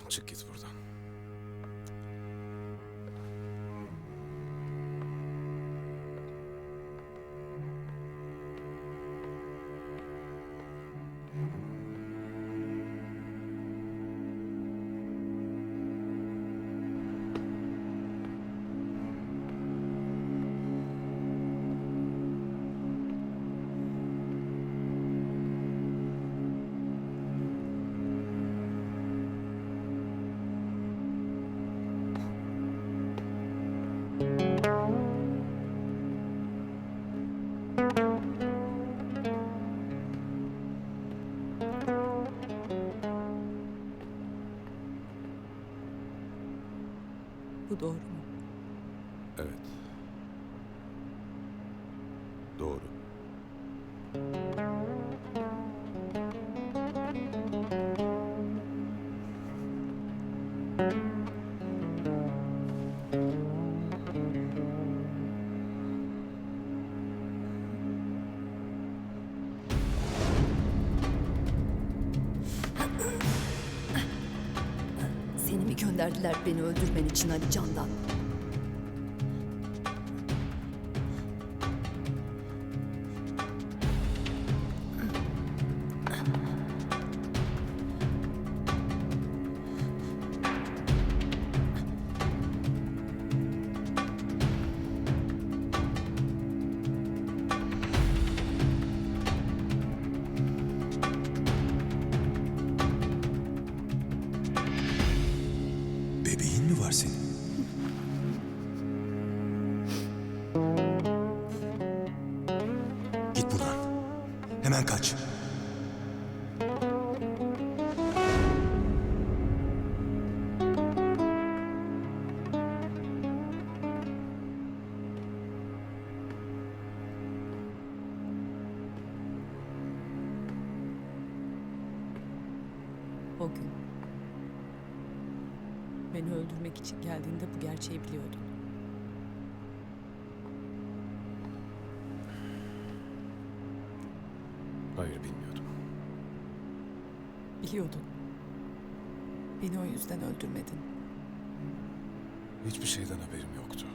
Çık git buradan. Bu doğru mu? Evet. Doğru. Seni mi gönderdiler beni öldürmen için Ali Candan? Bebeğin mi var senin? Git buradan. Hemen kaç. O gün beni öldürmek için geldiğinde bu gerçeği biliyordun. Hayır, bilmiyordum. Biliyordun. Beni o yüzden öldürmedin. Hiçbir şeyden haberim yoktu.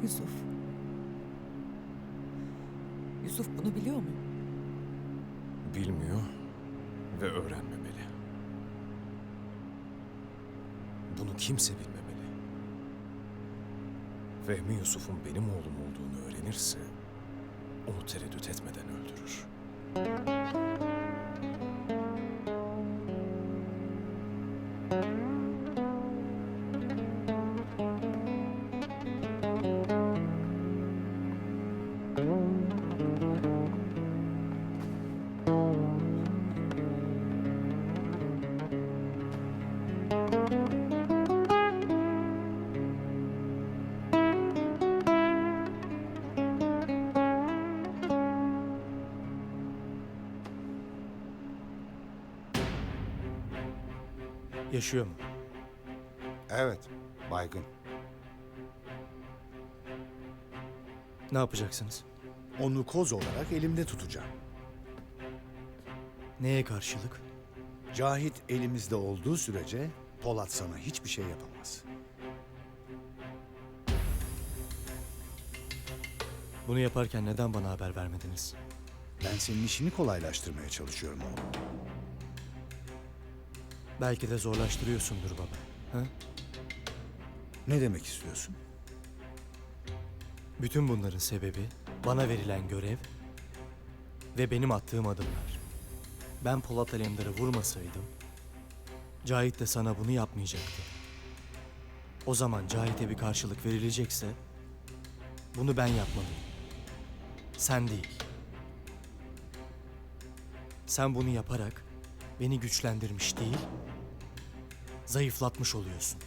Yusuf. Yusuf bunu biliyor mu? Bilmiyor ve öğrenmemeli. Bunu kimse bilmemeli. Fehmi Yusuf'un benim oğlum olduğunu öğrenirse onu tereddüt etmeden öldürür. Yaşıyor mu? Evet, baygın. Ne yapacaksınız? Onu koz olarak elimde tutacağım. Neye karşılık? Cahit elimizde olduğu sürece Polat sana hiçbir şey yapamaz. Bunu yaparken neden bana haber vermediniz? Ben senin işini kolaylaştırmaya çalışıyorum oğlum. Belki de zorlaştırıyorsundur baba. Ha? Ne demek istiyorsun? Bütün bunların sebebi bana verilen görev ve benim attığım adımlar. Ben Polat Alemdar'ı vurmasaydım Cahit de sana bunu yapmayacaktı. O zaman Cahit'e bir karşılık verilecekse bunu ben yapmalıyım. Sen değil. Sen bunu yaparak beni güçlendirmiş değil, zayıflatmış oluyorsun.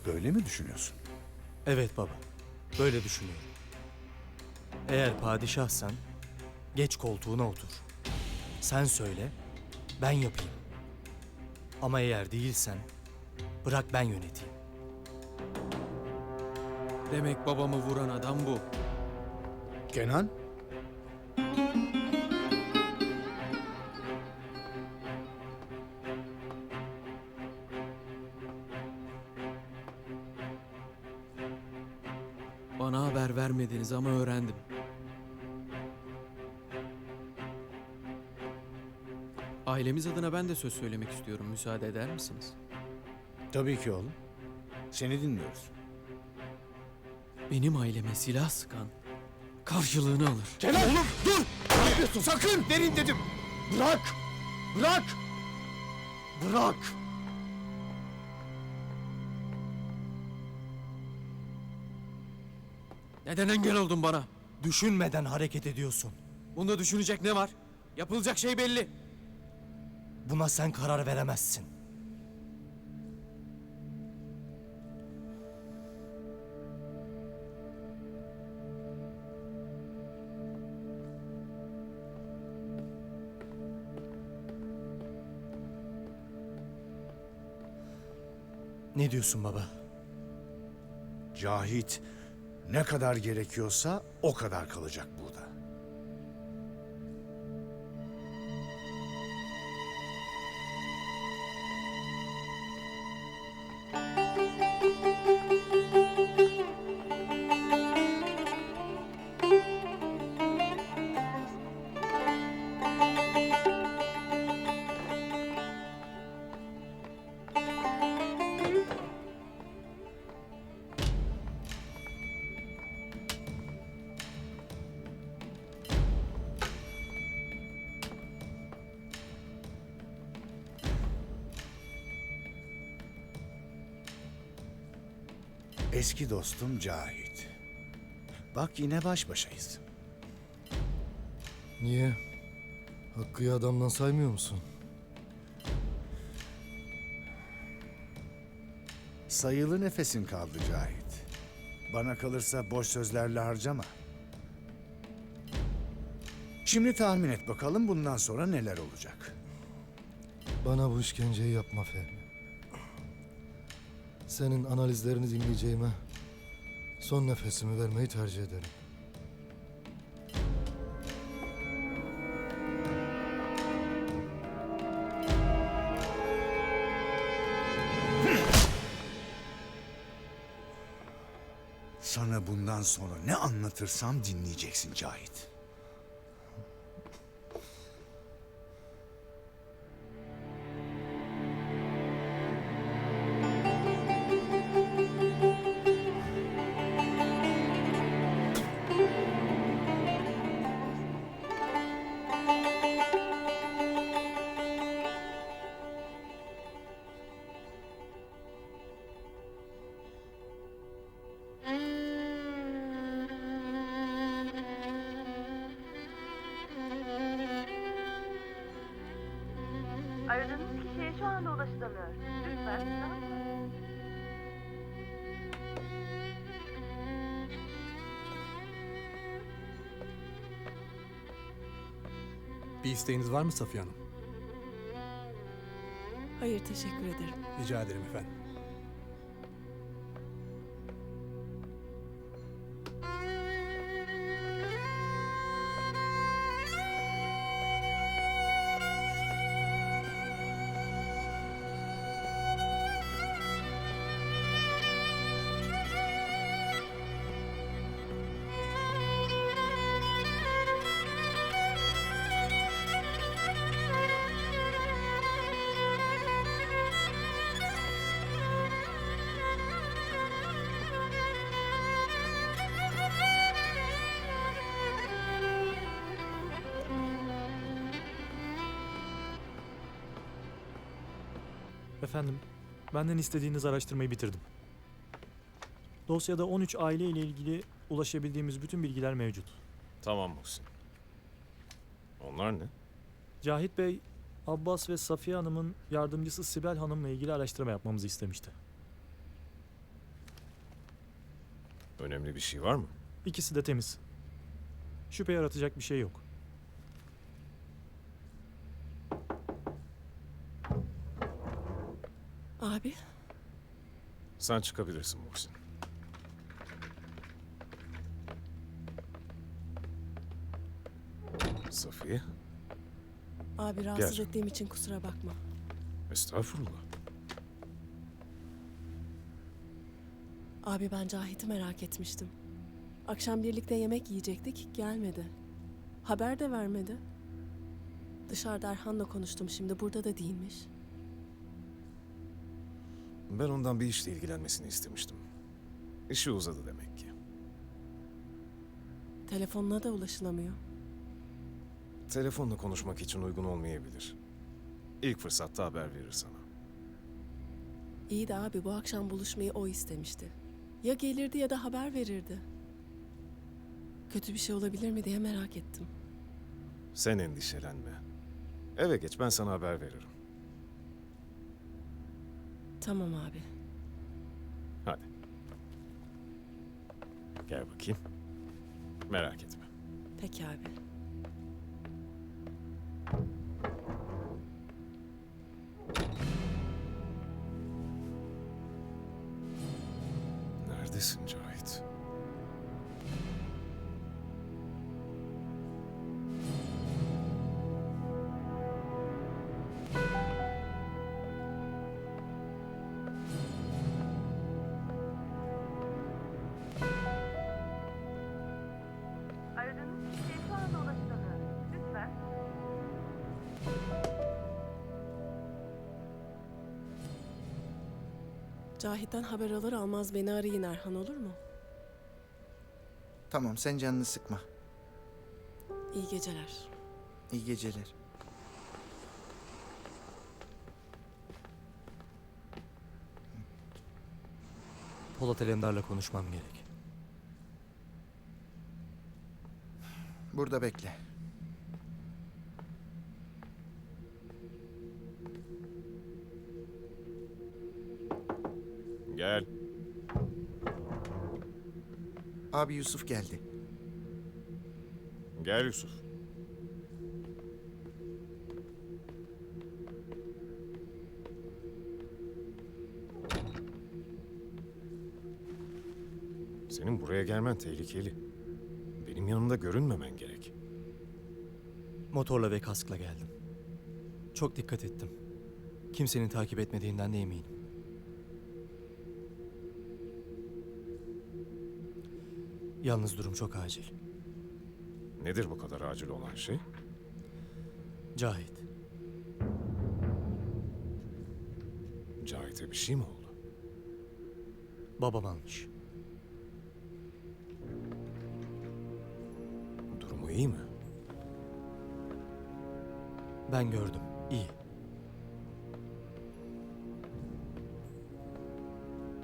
Böyle mi düşünüyorsun? Evet baba, böyle düşünüyorum. Eğer padişahsan geç koltuğuna otur. Sen söyle, ben yapayım. Ama eğer değilsen bırak ben yöneteyim. Demek babamı vuran adam bu. Kenan? Bana haber vermediniz ama öğrendim. Ailemiz adına ben de söz söylemek istiyorum. Müsaade eder misiniz? Tabii ki oğlum. Seni dinliyoruz. Benim aileme silah sıkan karşılığını alır. Kenan! Oğlum dur! Ne yapıyorsun? Sakın! Verin dedim! Bırak! Bırak! Bırak! Neden engel oldun bana? Düşünmeden hareket ediyorsun. Bunda düşünecek ne var? Yapılacak şey belli. Buna sen karar veremezsin. Ne diyorsun baba? Cahit ne kadar gerekiyorsa o kadar kalacak burada. Eski dostum Cahit. Bak yine baş başayız. Niye? Hakkı'yı adamdan saymıyor musun? Sayılı nefesin kaldı Cahit. Bana kalırsa boş sözlerle harcama. Şimdi tahmin et bakalım bundan sonra neler olacak. Bana bu işkenceyi yapma Fehmi. Senin analizlerini dinleyeceğime son nefesimi vermeyi tercih ederim. Sana bundan sonra ne anlatırsam dinleyeceksin Cahit. Aradığınız kişiye şu anda ulaşılamıyor. Lütfen daha sonra. Bir isteğiniz var mı Safiye Hanım? Hayır, teşekkür ederim. Rica ederim efendim. Efendim, benden istediğiniz araştırmayı bitirdim. Dosyada 13 aile ile ilgili ulaşabildiğimiz bütün bilgiler mevcut. Tamam Muhsin. Onlar ne? Cahit Bey, Abbas ve Safiye Hanım'ın yardımcısı Sibel Hanım'la ilgili araştırma yapmamızı istemişti. Önemli bir şey var mı? İkisi de temiz. Şüphe yaratacak bir şey yok. Abi, Sen çıkabilirsin Muhsin. Safiye, Abi rahatsız Gel. ettiğim için kusura bakma. estağfurullah. Abi ben Cahit'i merak etmiştim. Akşam birlikte yemek yiyecektik, gelmedi. Haber de vermedi. Dışarıda Erhan'la konuştum, şimdi burada da değilmiş. Ben ondan bir işle ilgilenmesini istemiştim. İşi uzadı demek ki. Telefonuna da ulaşılamıyor. Telefonla konuşmak için uygun olmayabilir. İlk fırsatta haber verir sana. İyi de abi bu akşam buluşmayı o istemişti. Ya gelirdi ya da haber verirdi. Kötü bir şey olabilir mi diye merak ettim. Sen endişelenme. Eve geç, ben sana haber veririm. Tamam abi. Hadi. Gel bakayım. Merak etme. Peki abi. Neredesin Cahit? Aradığınız kişiye şu anda ulaşılamıyor. Lütfen. Cahit'ten haber alır almaz beni arayın Erhan, olur mu? Tamam, sen canını sıkma. İyi geceler. İyi geceler. Polat Alemdar'la konuşmam gerek. Burada bekle. Gel. Abi Yusuf geldi. Gel Yusuf. Senin buraya gelmen tehlikeli. Benim yanımda görünmemen gerek. Motorla ve kaskla geldim. Çok dikkat ettim. Kimsenin takip etmediğinden de eminim. Yalnız durum çok acil. Nedir bu kadar acil olan şey? Cahit, Cahit'e bir şey mi oldu? babam almış. Durumu iyi mi? Ben gördüm, iyi.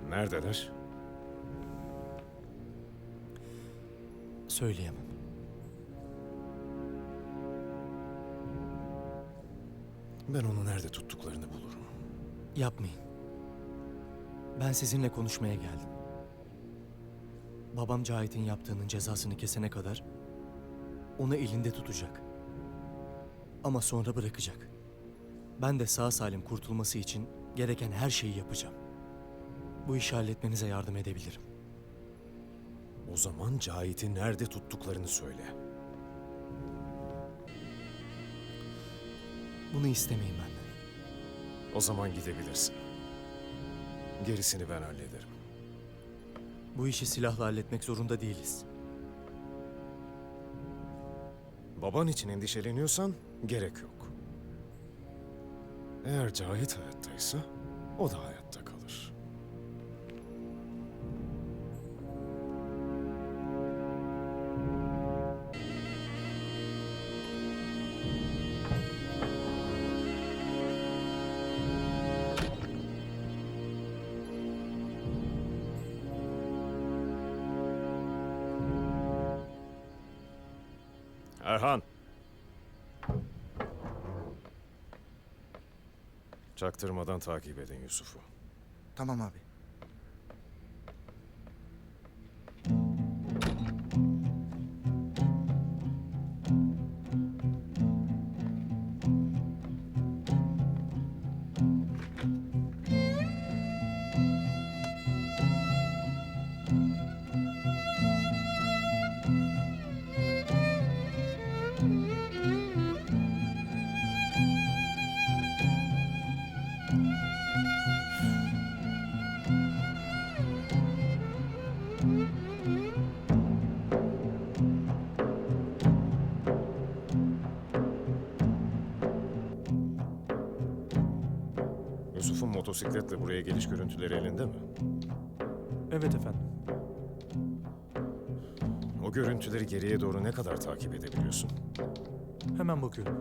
Neredeler? Söyleyemem. Ben onu nerede tuttuklarını bulurum. Yapmayın. Ben sizinle konuşmaya geldim. Babam Cahit'in yaptığının cezasını kesene kadar onu elinde tutacak. Ama sonra bırakacak. Ben de sağ salim kurtulması için gereken her şeyi yapacağım. Bu işi halletmenize yardım edebilirim. O zaman Cahit'i nerede tuttuklarını söyle. Bunu istemeyin benden. O zaman gidebilirsin. Gerisini ben hallederim. Bu işi silahla halletmek zorunda değiliz. Baban için endişeleniyorsan gerek yok. Eğer Cahit hayattaysa o da hayatta kalır. Erhan. Çaktırmadan takip edin Yusuf'u. Tamam abi. Yusuf'un motosikletle buraya geliş görüntüleri elinde mi? Evet efendim. O görüntüleri geriye doğru ne kadar takip edebiliyorsun? Hemen bakıyorum.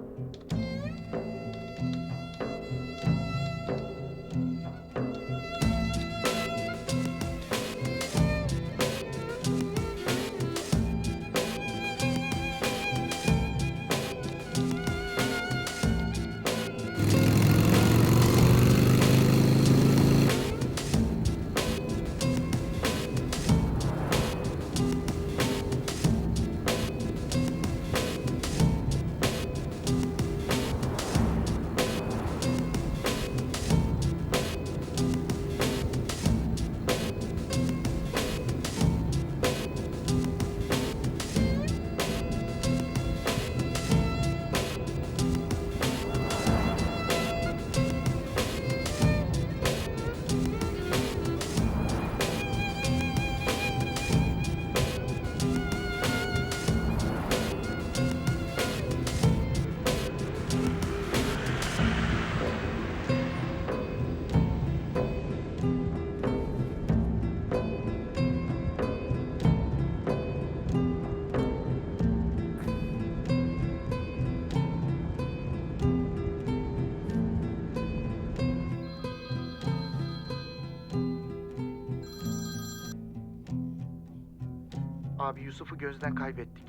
Abi Yusuf'u gözden kaybettik.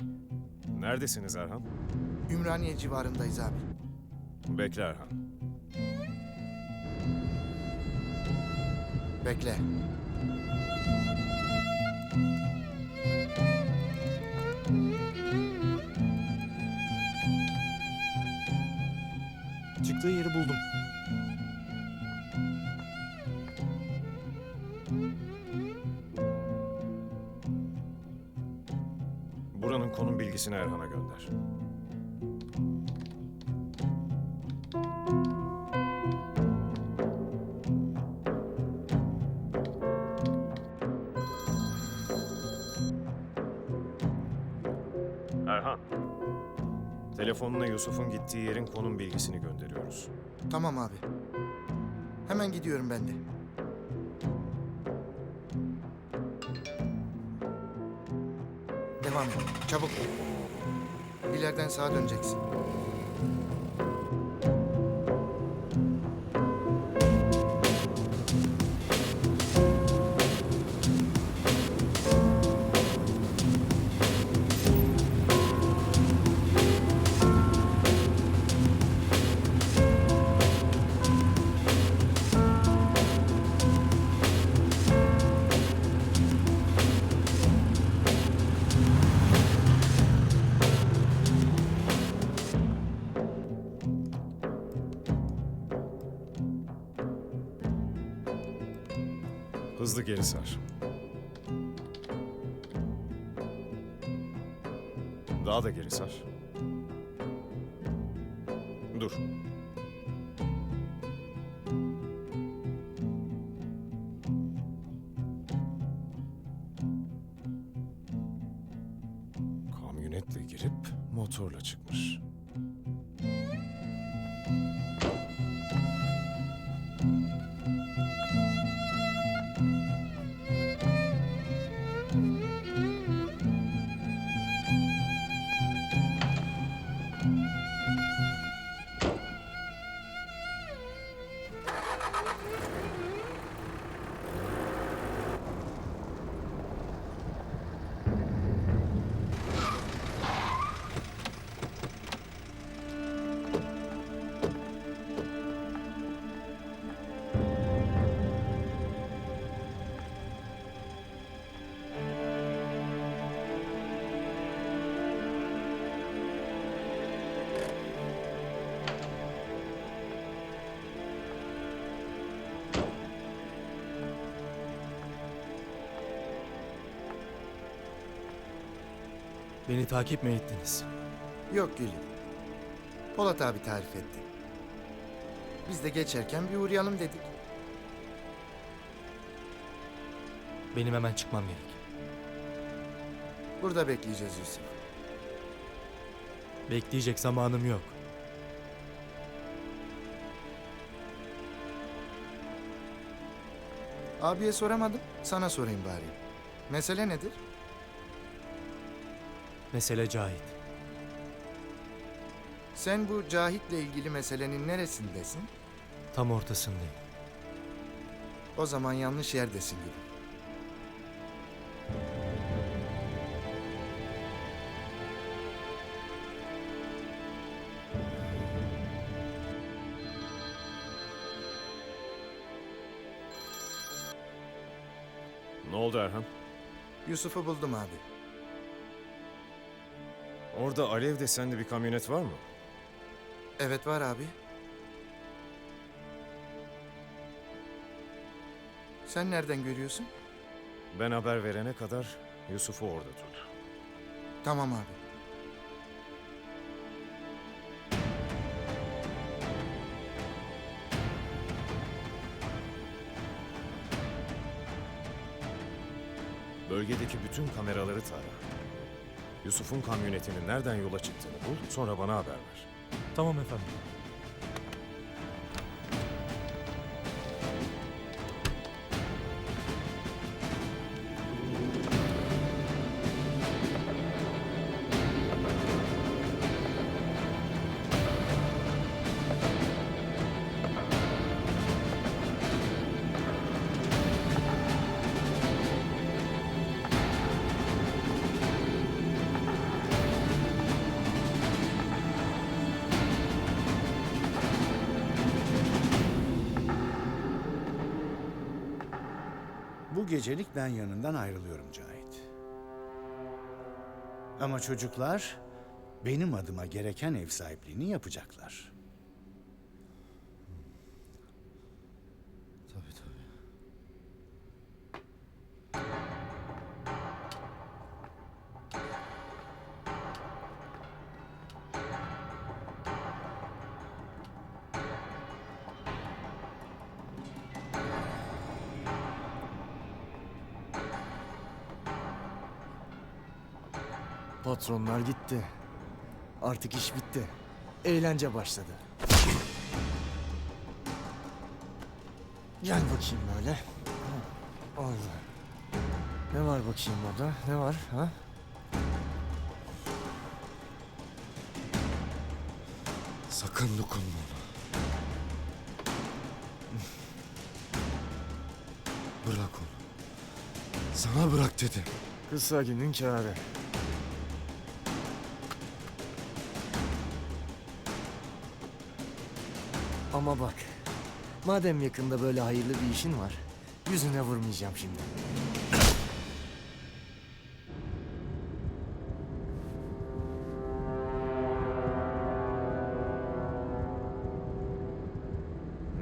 Neredesiniz Erhan? Ümraniye civarındayız abi. Bekle Erhan. Bekle. Çıktığı yeri buldum. Buranın konum bilgisini Erhan'a gönder. Erhan. Telefonuna Yusuf'un gittiği yerin konum bilgisini gönderiyoruz. Tamam abi. Hemen gidiyorum ben de. Devam et. Çabuk. İleriden sağa döneceksin. Hızlı geri sar. Daha da geri sar. Dur. Kamyonetle girip motorla çıkmış. Beni takip mi ettiniz? Yok Gülüm. Polat abi tarif etti. Biz de geçerken bir uğrayalım dedik. Benim hemen çıkmam gerek. Burada bekleyeceğiz Yusuf. Bekleyecek zamanım yok. Abiye soramadım, sana sorayım bari. Mesele nedir? Mesele Cahit. Sen bu Cahit'le ilgili meselenin neresindesin? Tam ortasındayım. O zaman yanlış yerdesin gibi. Ne oldu Erhan? Yusuf'u buldum abi. Orada Alev desenli bir kamyonet var mı? Evet var abi. Sen nereden görüyorsun? Ben haber verene kadar Yusuf'u orada tut. Tamam abi. Bölgedeki bütün kameraları tara. Yusuf'un kamyonetinin nereden yola çıktığını bul, sonra bana haber ver. Tamam efendim. Bu gecelik ben yanından ayrılıyorum Cahit. Ama çocuklar benim adıma gereken ev sahipliğini yapacaklar. Tabii tabii. Patronlar gitti. Artık iş bitti. Eğlence başladı. Gel bakayım böyle. Allah. Ne var bakayım orada? Ne var ha? Sakın dokunma ona. Bırak onu. Sana bırak dedim. Kısa günün kârı. Ama bak, madem yakında böyle hayırlı bir işin var, yüzüne vurmayacağım şimdi.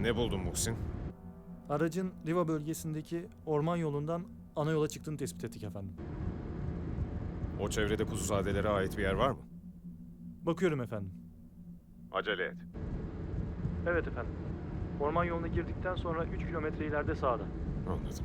Ne buldun Muhsin? Aracın Riva bölgesindeki orman yolundan ana yola çıktığını tespit ettik efendim. O çevrede Kuzuzadelere ait bir yer var mı? Bakıyorum efendim. Acele et. Evet efendim. Orman yoluna girdikten sonra 3 kilometre ileride sağda. Anladım.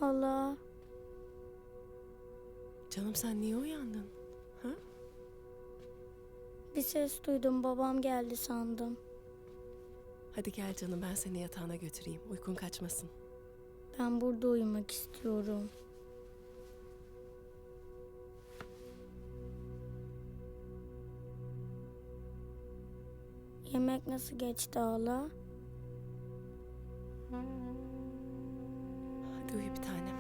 Hala. Canım sen niye uyandın? Ha? Bir ses duydum, babam geldi sandım. Hadi gel canım, ben seni yatağına götüreyim. Uykun kaçmasın. Ben burada uyumak istiyorum. Yemek nasıl geçti hala? Hadi uyu bir tanem.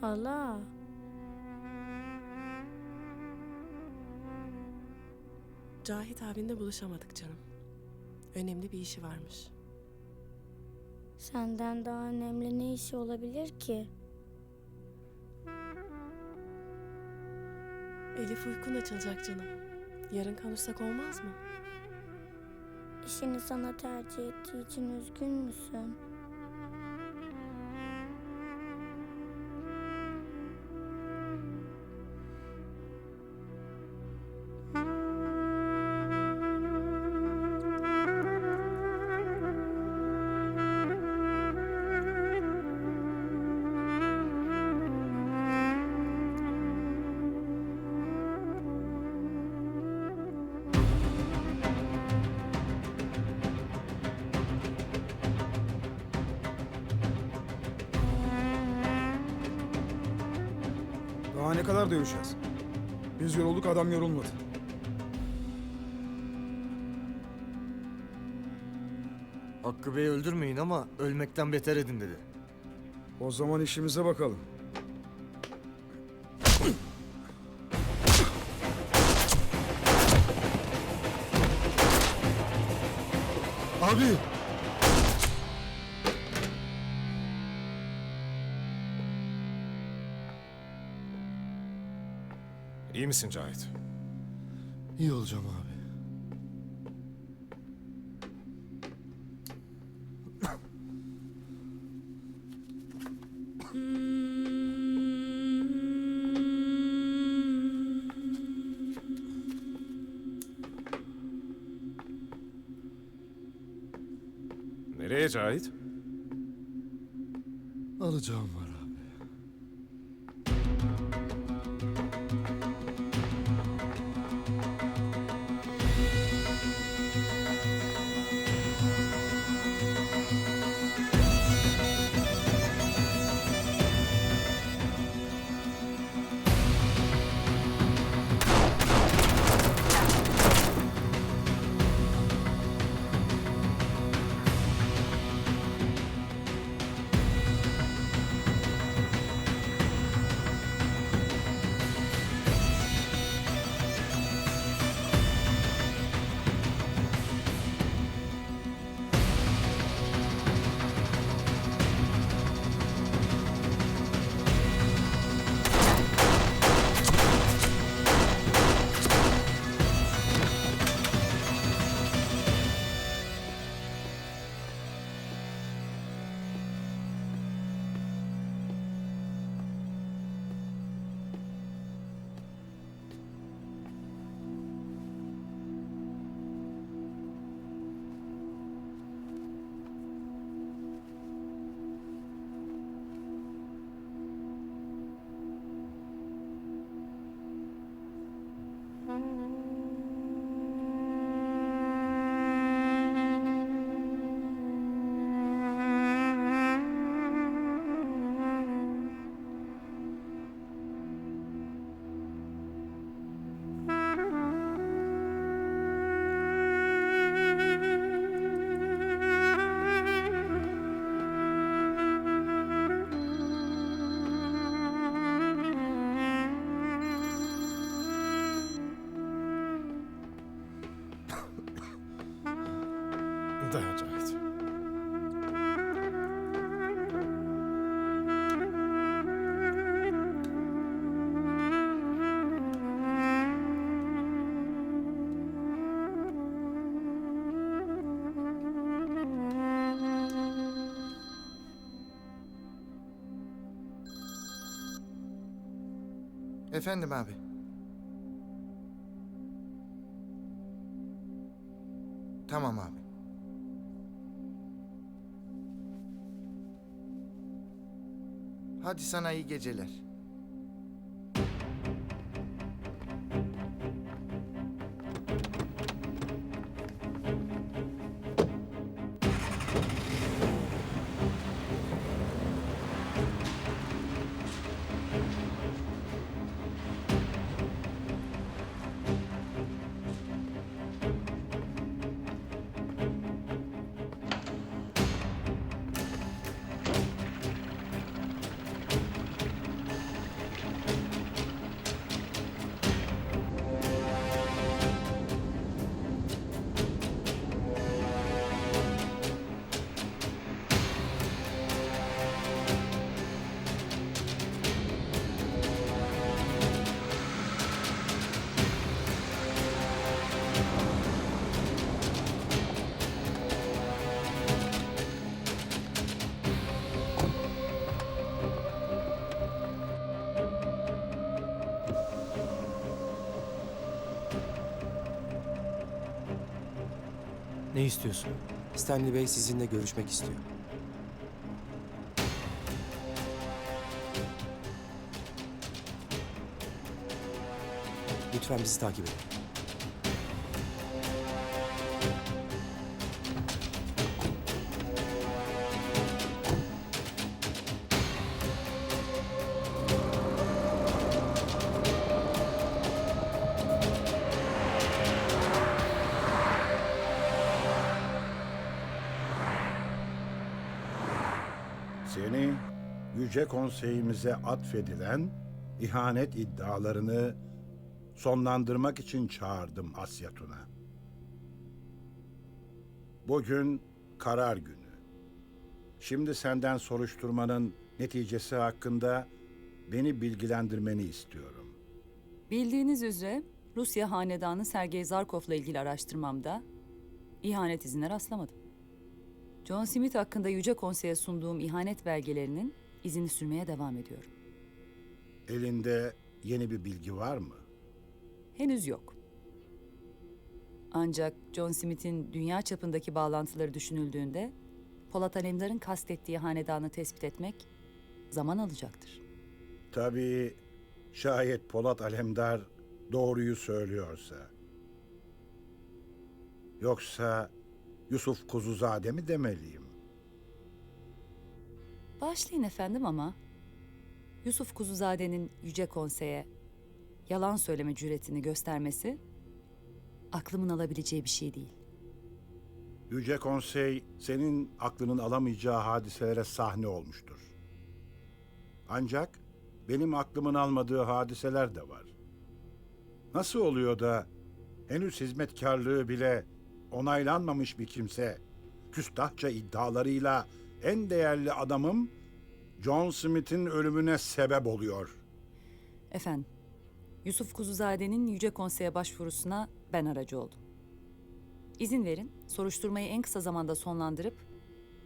Hala. Cahit abinle buluşamadık canım. Önemli bir işi varmış. Senden daha önemli ne işi olabilir ki? Elif uykun açılacak canım. Yarın konuşsak olmaz mı? İşini sana tercih ettiği için üzgün müsün? Daha ne kadar dövüşeceğiz? Biz yorulduk, adam yorulmadı. Hakkı Bey'i öldürmeyin ama ölmekten beter edin dedi. O zaman işimize bakalım. Abi! İyi misin Cahit? İyi olacağım abi. Nereye Cahit? Alacağım var abi. Dayan Cahit. Efendim abi. Tamam abi. Hadi sana iyi geceler. Ne istiyorsun? Stanley Bey sizinle görüşmek istiyor. Lütfen bizi takip edin. Seni Yüce Konseyimize atfedilen ihanet iddialarını sonlandırmak için çağırdım Asya Tuna. Bugün karar günü. Şimdi senden soruşturmanın neticesi hakkında beni bilgilendirmeni istiyorum. Bildiğiniz üzere Rusya hanedanı Sergey Zarkov'la ilgili araştırmamda ihanet izine rastlamadım. John Smith hakkında Yüce Konsey'e sunduğum ihanet belgelerinin izini sürmeye devam ediyorum. Elinde yeni bir bilgi var mı? Henüz yok. Ancak John Smith'in dünya çapındaki bağlantıları düşünüldüğünde Polat Alemdar'ın kastettiği hanedanı tespit etmek zaman alacaktır. Tabii şayet Polat Alemdar doğruyu söylüyorsa. Yoksa Yusuf Kuzuzade mi demeliyim? Başlayın efendim ama Yusuf Kuzuzade'nin Yüce Konsey'e yalan söyleme cüretini göstermesi aklımın alabileceği bir şey değil. Yüce Konsey senin aklının alamayacağı hadiselere sahne olmuştur. Ancak benim aklımın almadığı hadiseler de var. Nasıl oluyor da henüz hizmetkarlığı bile onaylanmamış bir kimse küstahça iddialarıyla en değerli adamım John Smith'in ölümüne sebep oluyor? Efendim, Yusuf Kuzuzade'nin Yüce Konsey'e başvurusuna ben aracı oldum. İzin verin, soruşturmayı en kısa zamanda sonlandırıp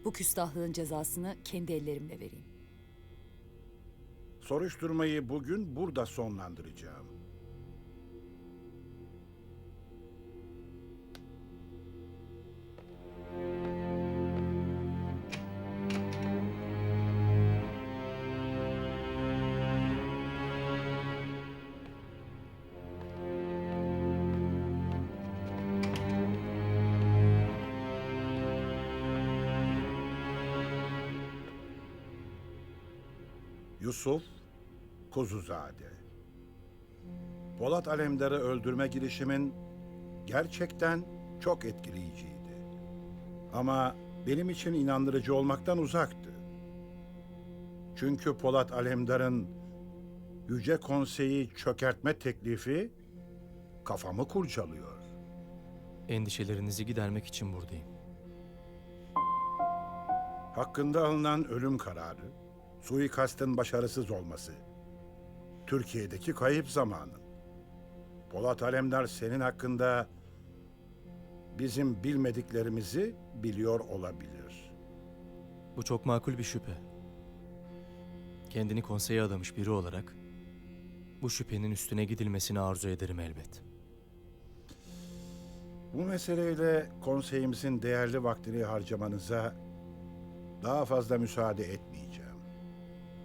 bu küstahlığın cezasını kendi ellerimle vereyim. Soruşturmayı bugün burada sonlandıracağım. Yusuf Kuzuzade. Polat Alemdar'ı öldürme girişimin gerçekten çok etkileyiciydi. Ama benim için inandırıcı olmaktan uzaktı. Çünkü Polat Alemdar'ın Yüce Konsey'i çökertme teklifi kafamı kurcalıyor. Endişelerinizi gidermek için buradayım. Hakkında alınan ölüm kararı, suikastın başarısız olması, Türkiye'deki kayıp zamanın. Polat Alemdar senin hakkında bizim bilmediklerimizi biliyor olabilir. Bu çok makul bir şüphe. Kendini konseye adamış biri olarak bu şüphenin üstüne gidilmesini arzu ederim elbet. Bu meseleyle konseyimizin değerli vaktini harcamanıza daha fazla müsaade etmeyeceğim.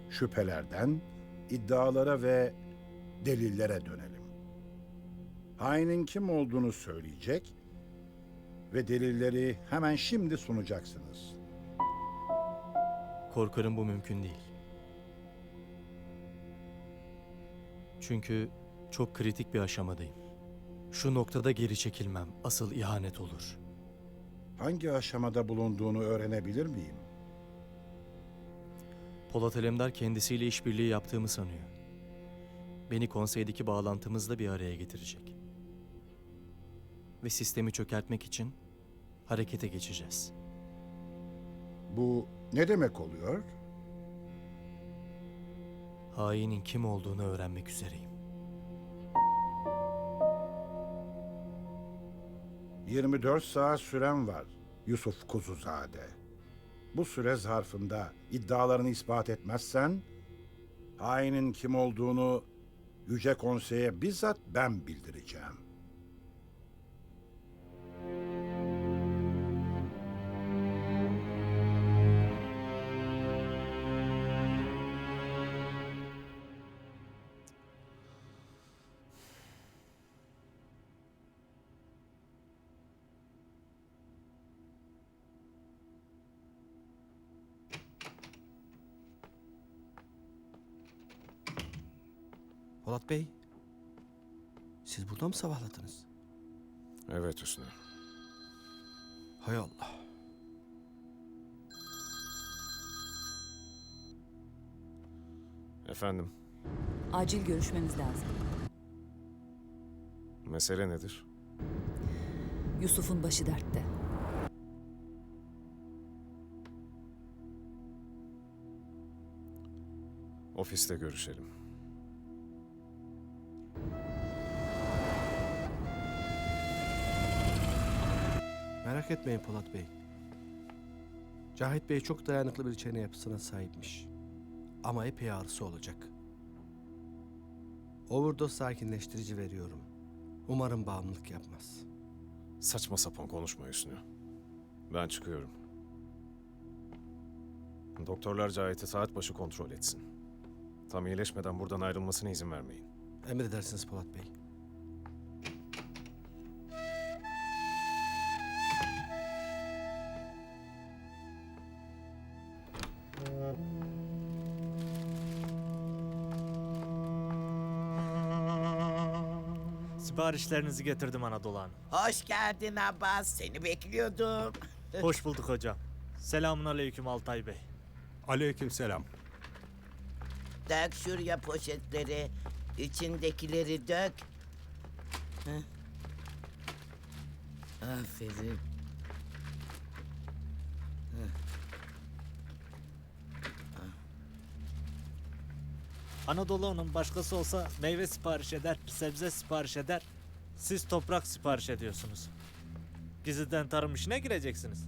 Şüphelerden iddialara ve delillere dönelim. Hainin kim olduğunu söyleyecek ve delilleri hemen şimdi sunacaksınız. Korkarım bu mümkün değil. Çünkü çok kritik bir aşamadayım. Şu noktada geri çekilmem asıl ihanet olur. Hangi aşamada bulunduğunu öğrenebilir miyim? Polat Alemdar kendisiyle işbirliği yaptığımı sanıyor. Beni konseydeki bağlantımızla bir araya getirecek. Ve sistemi çökertmek için harekete geçeceğiz. Bu ne demek oluyor? Hainin kim olduğunu öğrenmek üzereyim. 24 saat süren var Yusuf Kuzuzade. Bu süre zarfında iddialarını ispat etmezsen, hainin kim olduğunu Yüce Konsey'e bizzat ben bildireceğim. Polat Bey, siz burada mı sabahladınız? Evet Hüsnü. Hay Allah. Efendim, Acil görüşmemiz lazım. mesele nedir? Yusuf'un başı dertte. Ofiste görüşelim. Merak etmeyin Polat Bey. Cahit Bey çok dayanıklı bir çene yapısına sahipmiş. Ama epey ağrısı olacak. Overdose sakinleştirici veriyorum. Umarım bağımlılık yapmaz. Saçma sapan konuşma Hüsnü. Ben çıkıyorum. Doktorlar Cahit'i saat başı kontrol etsin. Tam iyileşmeden buradan ayrılmasına izin vermeyin. Emredersiniz Polat Bey. Siparişlerinizi getirdim Anadolu Hanım. Hoş geldin Abbas. Seni bekliyordum. Hoş bulduk hocam. Selamun aleyküm Altay Bey. Aleykümselam. Dök şuraya poşetleri. İçindekileri dök. Heh. Aferin. Anadolu Hanım başkası olsa meyve sipariş eder, sebze sipariş eder. Siz toprak sipariş ediyorsunuz. Gizliden tarım işine gireceksiniz.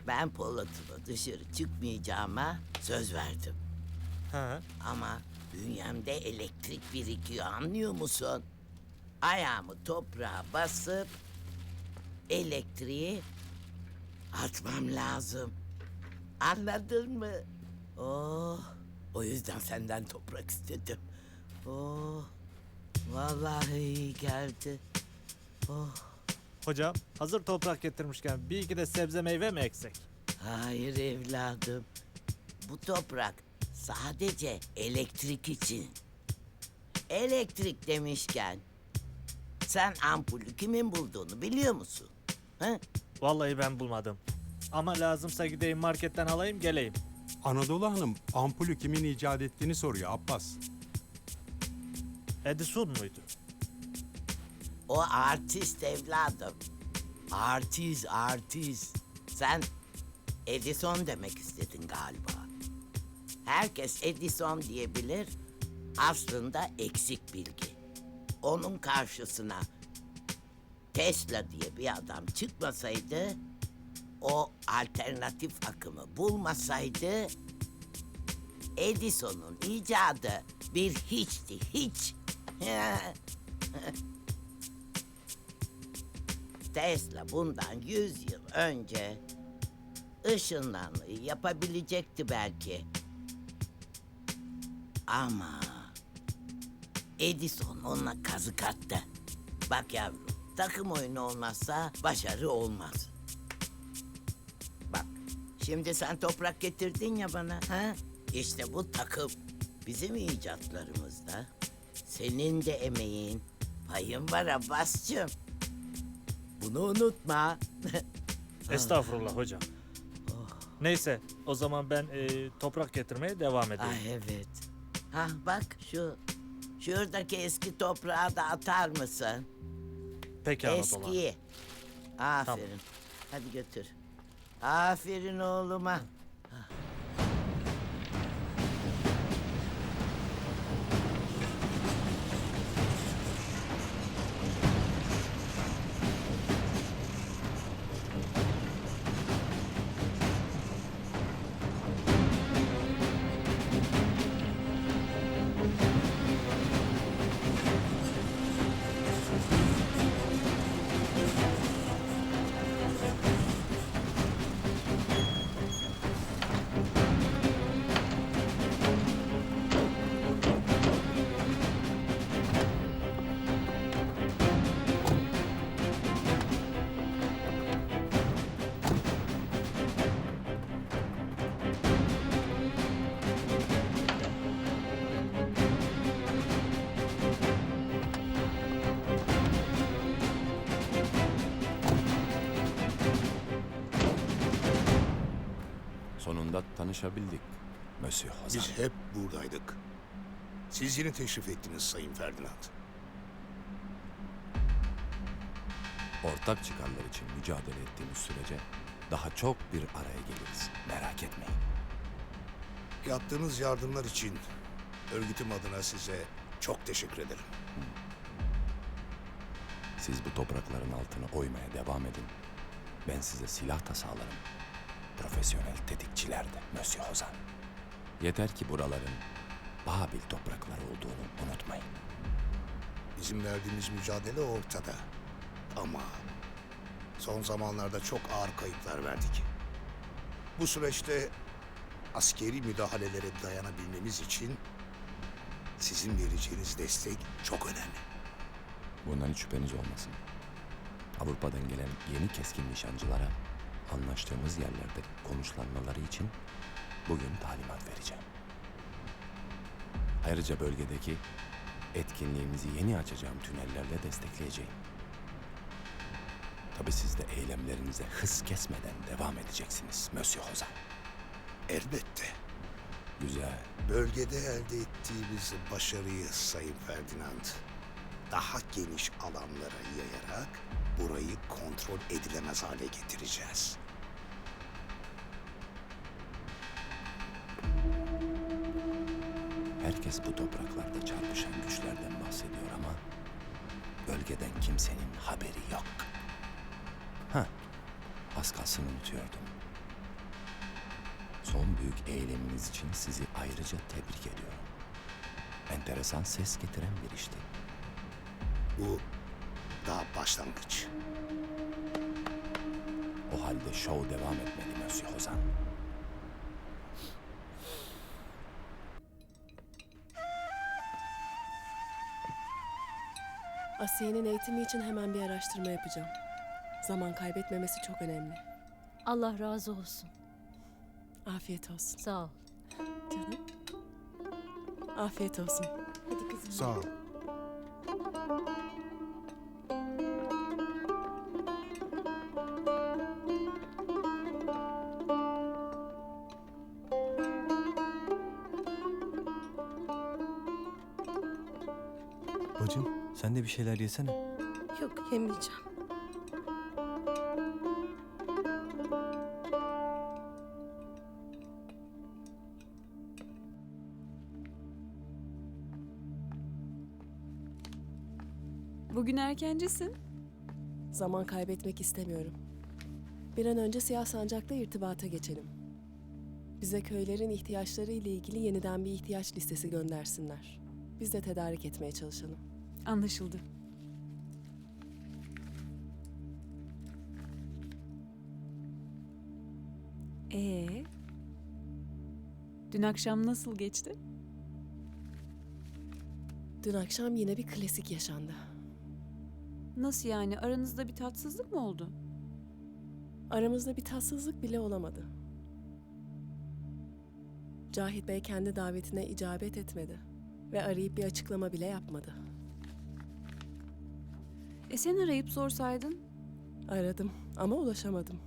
Ben Polat'ıma dışarı çıkmayacağıma söz verdim. Ha. Ama bünyemde elektrik birikiyor, anlıyor musun? Ayağımı toprağa basıp elektriği atmam lazım. Anladın mı? Oh, o yüzden senden toprak istedim. Oh, vallahi iyi geldi. Oh. Hocam hazır toprak getirmişken bir iki de sebze meyve mi eksek? Hayır evladım. Bu toprak sadece elektrik için. Elektrik demişken sen ampulü kimin bulduğunu biliyor musun? He? Vallahi ben bulmadım. Ama lazımsa gideyim marketten alayım geleyim. Anadolu Hanım ampulü kimin icat ettiğini soruyor Abbas. Edison muydu? O artist evladım. Artist. Sen Edison demek istedin galiba. Herkes Edison diyebilir. Aslında eksik bilgi. Onun karşısına Tesla diye bir adam çıkmasaydı, o alternatif akımı bulmasaydı, Edison'un icadı bir hiçti, hiç. Tesla bundan 100 yıl önce ışınlanmayı yapabilecekti belki. Ama Edison ona kazık attı. Bak yavrum, takım oyunu olmazsa başarı olmaz. Bak, şimdi sen toprak getirdin ya bana, ha? İşte bu takım. Bizim icatlarımızda senin de emeğin, payın var Abbas'cığım. Bunu unutma. Estağfurullah hocam. Neyse o zaman ben toprak getirmeye devam edeyim. Ay evet. Ha bak şuradaki eski toprağı da atar mısın? Peki Anadolu Hanım. Eskiyi. Aferin. Tamam. Hadi götür. Aferin oğluma. tanışabildik Monsieur Hozan. Biz hep buradaydık. Siz yeni teşrif ettiniz Sayın Ferdinand. Ortak çıkarlar için mücadele ettiğimiz sürece daha çok bir araya geliriz. Merak etmeyin. Yaptığınız yardımlar için örgütüm adına size çok teşekkür ederim. Siz bu toprakların altına oymaya devam edin. Ben size silah da sağlarım. Profesyonel tetikçiler de Monsieur Hozan. Yeter ki buraların Babil toprakları olduğunu unutmayın. Bizim verdiğimiz mücadele ortada. Ama son zamanlarda çok ağır kayıplar verdik. Bu süreçte askeri müdahalelere dayanabilmemiz için sizin vereceğiniz destek çok önemli. Bundan hiç şüpheniz olmasın. Avrupa'dan gelen yeni keskin nişancılara anlaştığımız yerlerde konuşlanmaları için bugün talimat vereceğim. Ayrıca bölgedeki etkinliğimizi yeni açacağım tünellerle destekleyeceğim. Tabii siz de eylemlerinize hız kesmeden devam edeceksiniz Monsieur Hozan. Elbette. Güzel. Bölgede elde ettiğimiz başarıyı Sayın Ferdinand daha geniş alanlara yayarak burayı kontrol edilemez hale getireceğiz. Herkes bu topraklarda çarpışan güçlerden bahsediyor ama bölgeden kimsenin haberi yok. Az kalsın unutuyordum. Son büyük eyleminiz için sizi ayrıca tebrik ediyorum. Enteresan ses getiren bir işti. Bu daha başlangıç. O halde şov devam etmeli Monsieur Hozan. Asiye'nin eğitimi için hemen bir araştırma yapacağım. Zaman kaybetmemesi çok önemli. Allah razı olsun. Afiyet olsun. Sağ ol. Canım. Afiyet olsun. Hadi kızım. Sağ ol. Bacım sen de bir şeyler yesene. Yok yemeyeceğim. Bugün erkencisin. Zaman kaybetmek istemiyorum. Bir an önce Siyah Sancak'la irtibata geçelim. Bize köylerin ihtiyaçları ile ilgili yeniden bir ihtiyaç listesi göndersinler. Biz de tedarik etmeye çalışalım. Anlaşıldı. Dün akşam nasıl geçti? Dün akşam yine bir klasik yaşandı. Nasıl yani? Aranızda bir tatsızlık mı oldu? Aramızda bir tatsızlık bile olamadı. Cahit Bey kendi davetine icabet etmedi ve arayıp bir açıklama bile yapmadı. Sen arayıp sorsaydın. Aradım ama ulaşamadım.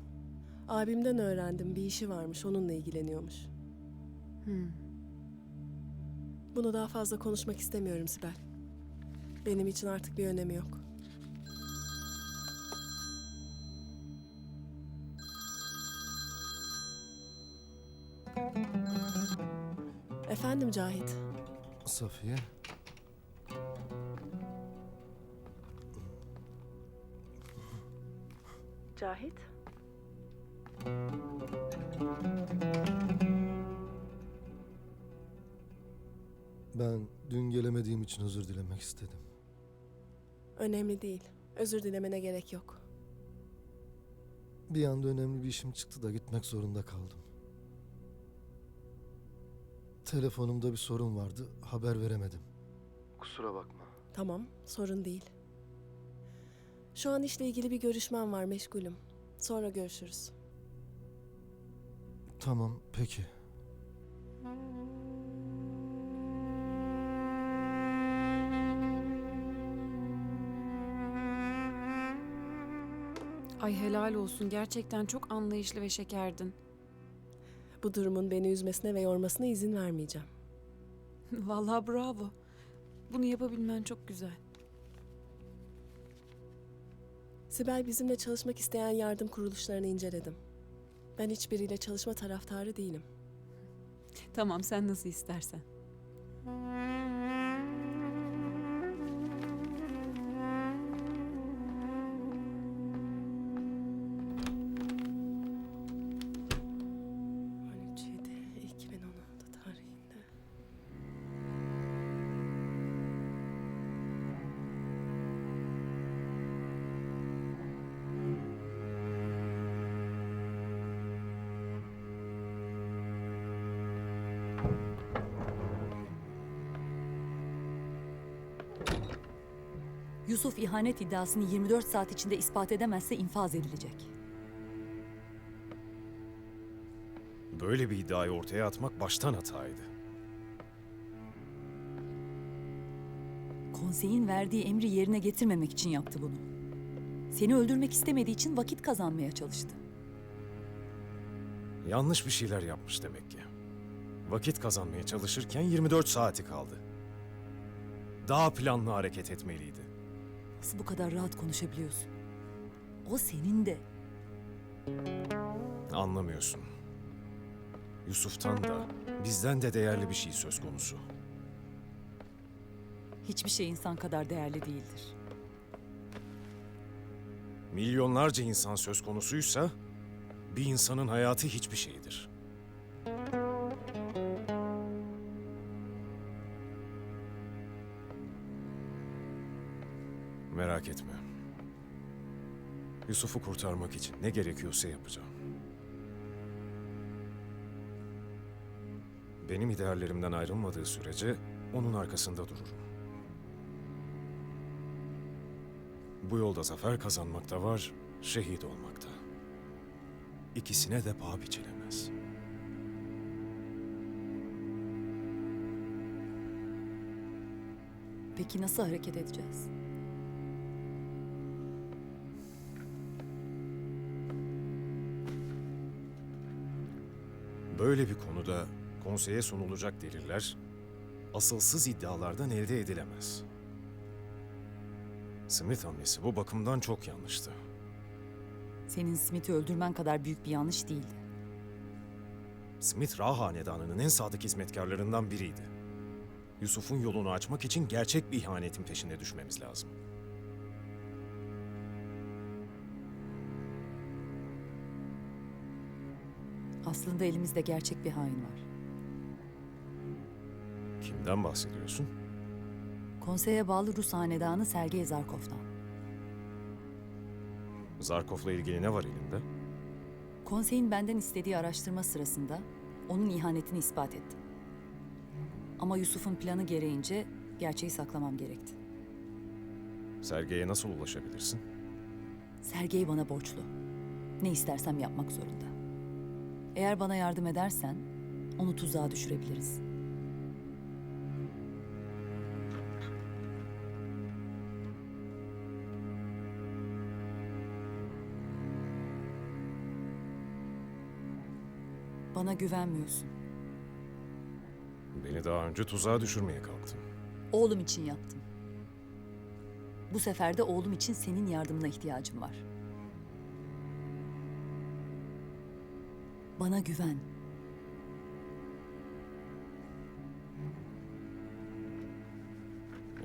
Abimden öğrendim, bir işi varmış, onunla ilgileniyormuş. Bunu daha fazla konuşmak istemiyorum Sibel. Benim için artık bir önemi yok. Efendim Cahit. Safiye. Cahit? Ben dün gelemediğim için özür dilemek istedim. Önemli değil. Özür dilemene gerek yok. Bir anda önemli bir işim çıktı da gitmek zorunda kaldım. Telefonumda bir sorun vardı, haber veremedim. Kusura bakma. Tamam, sorun değil. Şu an işle ilgili bir görüşmem var, meşgulüm. Sonra görüşürüz. Tamam, peki. Ay helal olsun. Gerçekten çok anlayışlı ve şekerdin. Bu durumun beni üzmesine ve yormasına izin vermeyeceğim. Vallahi bravo. Bunu yapabilmen çok güzel. Sibel, bizimle çalışmak isteyen yardım kuruluşlarını inceledim. Ben hiçbiriyle çalışma taraftarı değilim. Tamam, sen nasıl istersen. Tarihinde. Yusuf ihanet iddiasını 24 saat içinde ispat edemezse infaz edilecek. Böyle bir iddiayı ortaya atmak baştan hataydı. Konseyin verdiği emri yerine getirmemek için yaptı bunu. Seni öldürmek istemediği için vakit kazanmaya çalıştı. Yanlış bir şeyler yapmış demek ki. Vakit kazanmaya çalışırken 24 saati kaldı. Daha planlı hareket etmeliydi. Nasıl bu kadar rahat konuşabiliyorsun? O senin de. Anlamıyorsun. Yusuf'tan da, bizden de değerli bir şey söz konusu. Hiçbir şey insan kadar değerli değildir. Milyonlarca insan söz konusuysa, bir insanın hayatı hiçbir şeydir. Merak etme. Yusuf'u kurtarmak için ne gerekiyorsa yapacağım. Benim ideallerimden ayrılmadığı sürece onun arkasında dururum. Bu yolda zafer kazanmakta var, şehit olmakta. İkisine de paha biçilemez. Peki nasıl hareket edeceğiz? Böyle bir konuda konseye sunulacak deliller asılsız iddialardan elde edilemez. Smith hamlesi bu bakımdan çok yanlıştı. Senin Smith'i öldürmen kadar büyük bir yanlış değildi. Smith Ra hanedanının en sadık hizmetkarlarından biriydi. Yusuf'un yolunu açmak için gerçek bir ihanetin peşine düşmemiz lazım. Aslında elimizde gerçek bir hain var. Kimden bahsediyorsun? Konseye bağlı Rus hanedanı Sergey Zarkov'dan. Zarkov'la ilgili ne var elinde? Konseyin benden istediği araştırma sırasında onun ihanetini ispat ettim. Ama Yusuf'un planı gereğince gerçeği saklamam gerekti. Sergey'e nasıl ulaşabilirsin? Sergey bana borçlu. Ne istersem yapmak zorunda. Eğer bana yardım edersen onu tuzağa düşürebiliriz. Bana güvenmiyorsun. Beni daha önce tuzağa düşürmeye kalktın. Oğlum için yaptım. Bu sefer de oğlum için senin yardımına ihtiyacım var. Bana güven.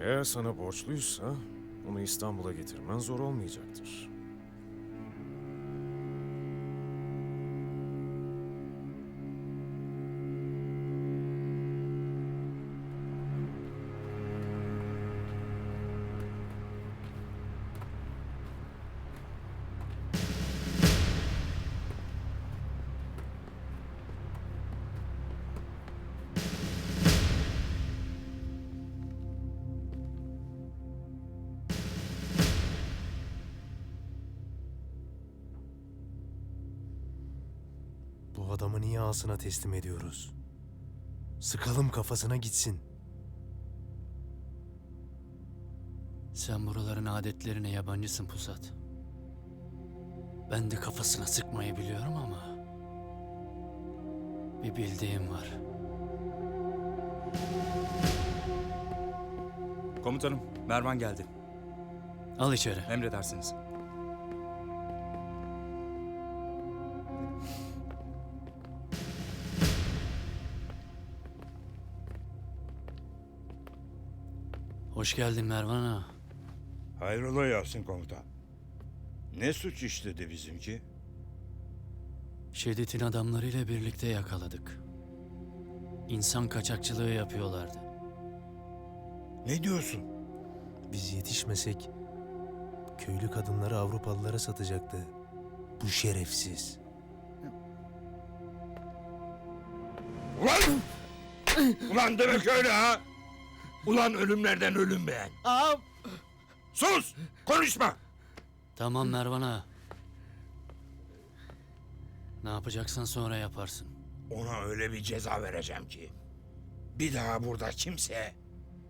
Eğer sana borçluysa onu İstanbul'a getirmen zor olmayacaktır. Bu adamı niye ağasına teslim ediyoruz? Sıkalım kafasına gitsin. Sen buraların adetlerine yabancısın Pusat. Ben de kafasına sıkmayı biliyorum ama Bir bildiğim var. Komutanım, Mervan geldi. Al içeri. Emredersiniz. Hoş geldin Mervan ağa. Hayrola Yasin komutan? Ne suç işledi bizimki? Şedid'in adamlarıyla birlikte yakaladık. İnsan kaçakçılığı yapıyorlardı. Ne diyorsun? Biz yetişmesek köylü kadınları Avrupalılara satacaktı. Bu şerefsiz. Ulan! Ulan demek öyle ha? Ulan ölümlerden ölüm beğen. Ağam! Sus! Konuşma! Tamam Mervan ağa. Ne yapacaksan sonra yaparsın. Ona öyle bir ceza vereceğim ki bir daha burada kimse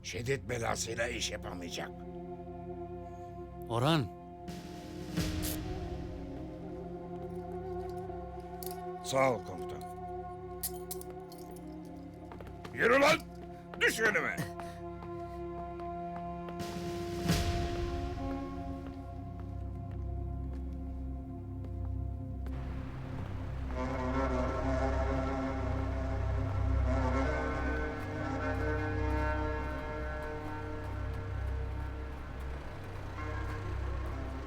şiddet belasıyla iş yapamayacak. Orhan, Sağ ol komutan. Yürü lan! Düş önüme!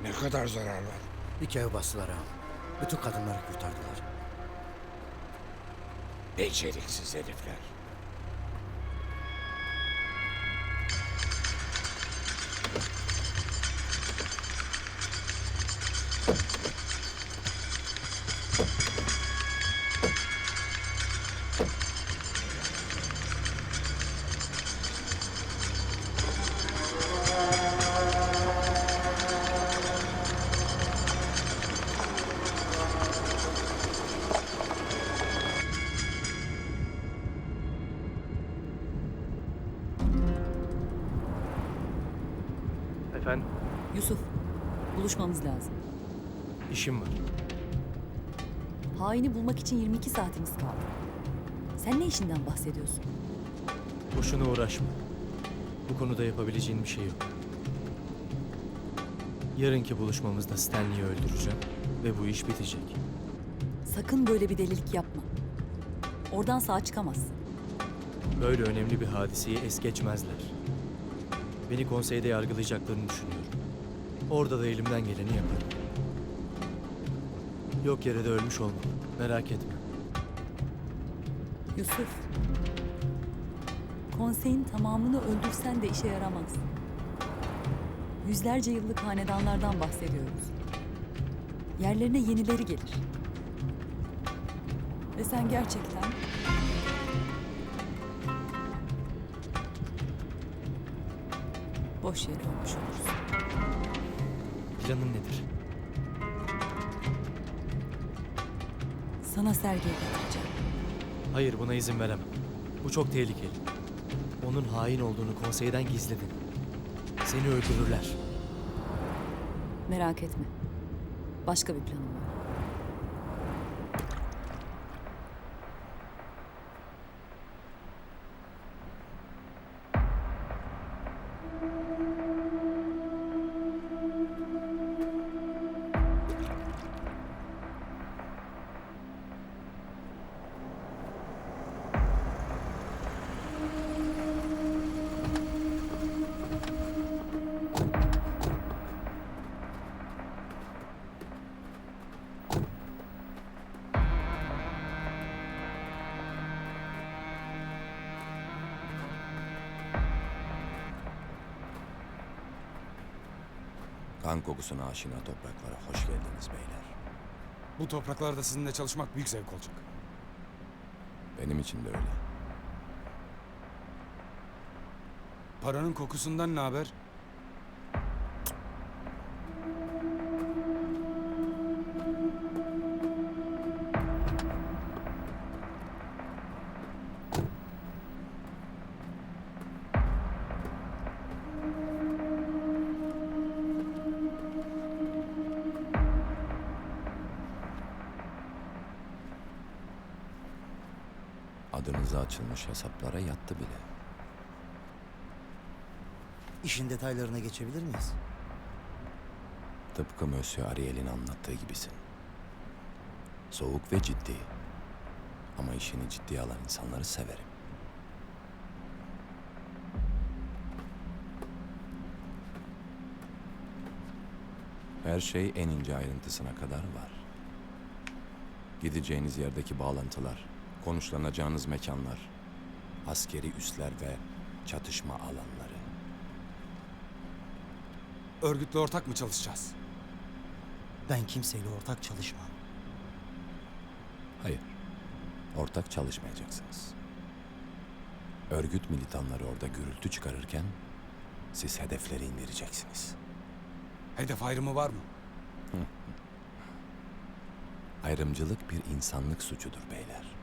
Ne kadar zarar var? 2 ev bastılar ağam. Bütün kadınları kurtardılar. Beceriksiz herifler. Efendim, Yusuf, buluşmamız lazım. işim var. Haini bulmak için 22 saatimiz kaldı. Sen ne işinden bahsediyorsun? Boşuna uğraşma. Bu konuda yapabileceğin bir şey yok. Yarınki buluşmamızda Stanley'i öldüreceğim ve bu iş bitecek. Sakın böyle bir delilik yapma. Oradan sağ çıkamazsın. Böyle önemli bir hadiseyi es geçmezler. Beni konseyde yargılayacaklarını düşünüyorum. Orada da elimden geleni yaparım. Yok yere de ölmüş olmam. Merak etme. Yusuf, konseyin tamamını öldürsen de işe yaramaz. Yüzlerce yıllık hanedanlardan bahsediyoruz. Yerlerine yenileri gelir. Ve sen gerçekten boş yere ölmüş olursun. Planın nedir? Sana Sergey getireceğim. Hayır, buna izin veremem. Bu çok tehlikeli. Onun hain olduğunu konseyden gizledin. Seni öldürürler. Merak etme. Başka bir planım var. Kan kokusuna aşina topraklara hoş geldiniz beyler. Bu topraklarda sizinle çalışmak büyük zevk olacak. Benim için de öyle. Paranın kokusundan ne haber? adınıza açılmış hesaplara yattı bile. İşin detaylarına geçebilir miyiz? Tıpkı Monsieur Ariel'in anlattığı gibisin. Soğuk ve ciddi. Ama işini ciddiye alan insanları severim. Her şey en ince ayrıntısına kadar var. Gideceğiniz yerdeki bağlantılar, konuşlanacağınız mekanlar, askeri üsler ve çatışma alanları. Örgütle ortak mı çalışacağız? Ben kimseyle ortak çalışmam. Hayır, ortak çalışmayacaksınız. Örgüt militanları orada gürültü çıkarırken siz hedefleri indireceksiniz. Hedef ayrımı var mı? Ayrımcılık bir insanlık suçudur beyler.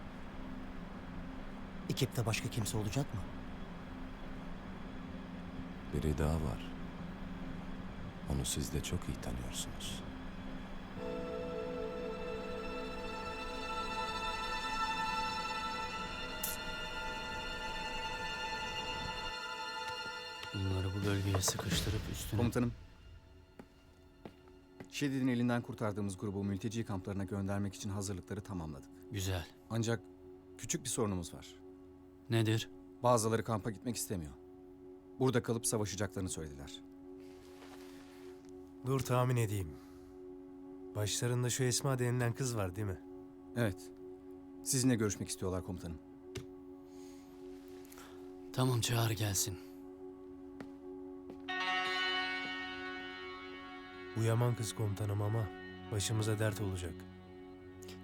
Ekipte başka kimse olacak mı? Biri daha var. Onu siz de çok iyi tanıyorsunuz. Bunları bu bölgeye sıkıştırıp üstüne... Komutanım. Şedid'in elinden kurtardığımız grubu mülteci kamplarına göndermek için hazırlıkları tamamladık. Güzel. Ancak küçük bir sorunumuz var. Nedir? Bazıları kampa gitmek istemiyor. Burada kalıp savaşacaklarını söylediler. Dur tahmin edeyim. Başlarında şu Esma denilen kız var değil mi? Evet. Sizinle görüşmek istiyorlar komutanım. Tamam, çağır gelsin. Bu yaman kız komutanım ama başımıza dert olacak.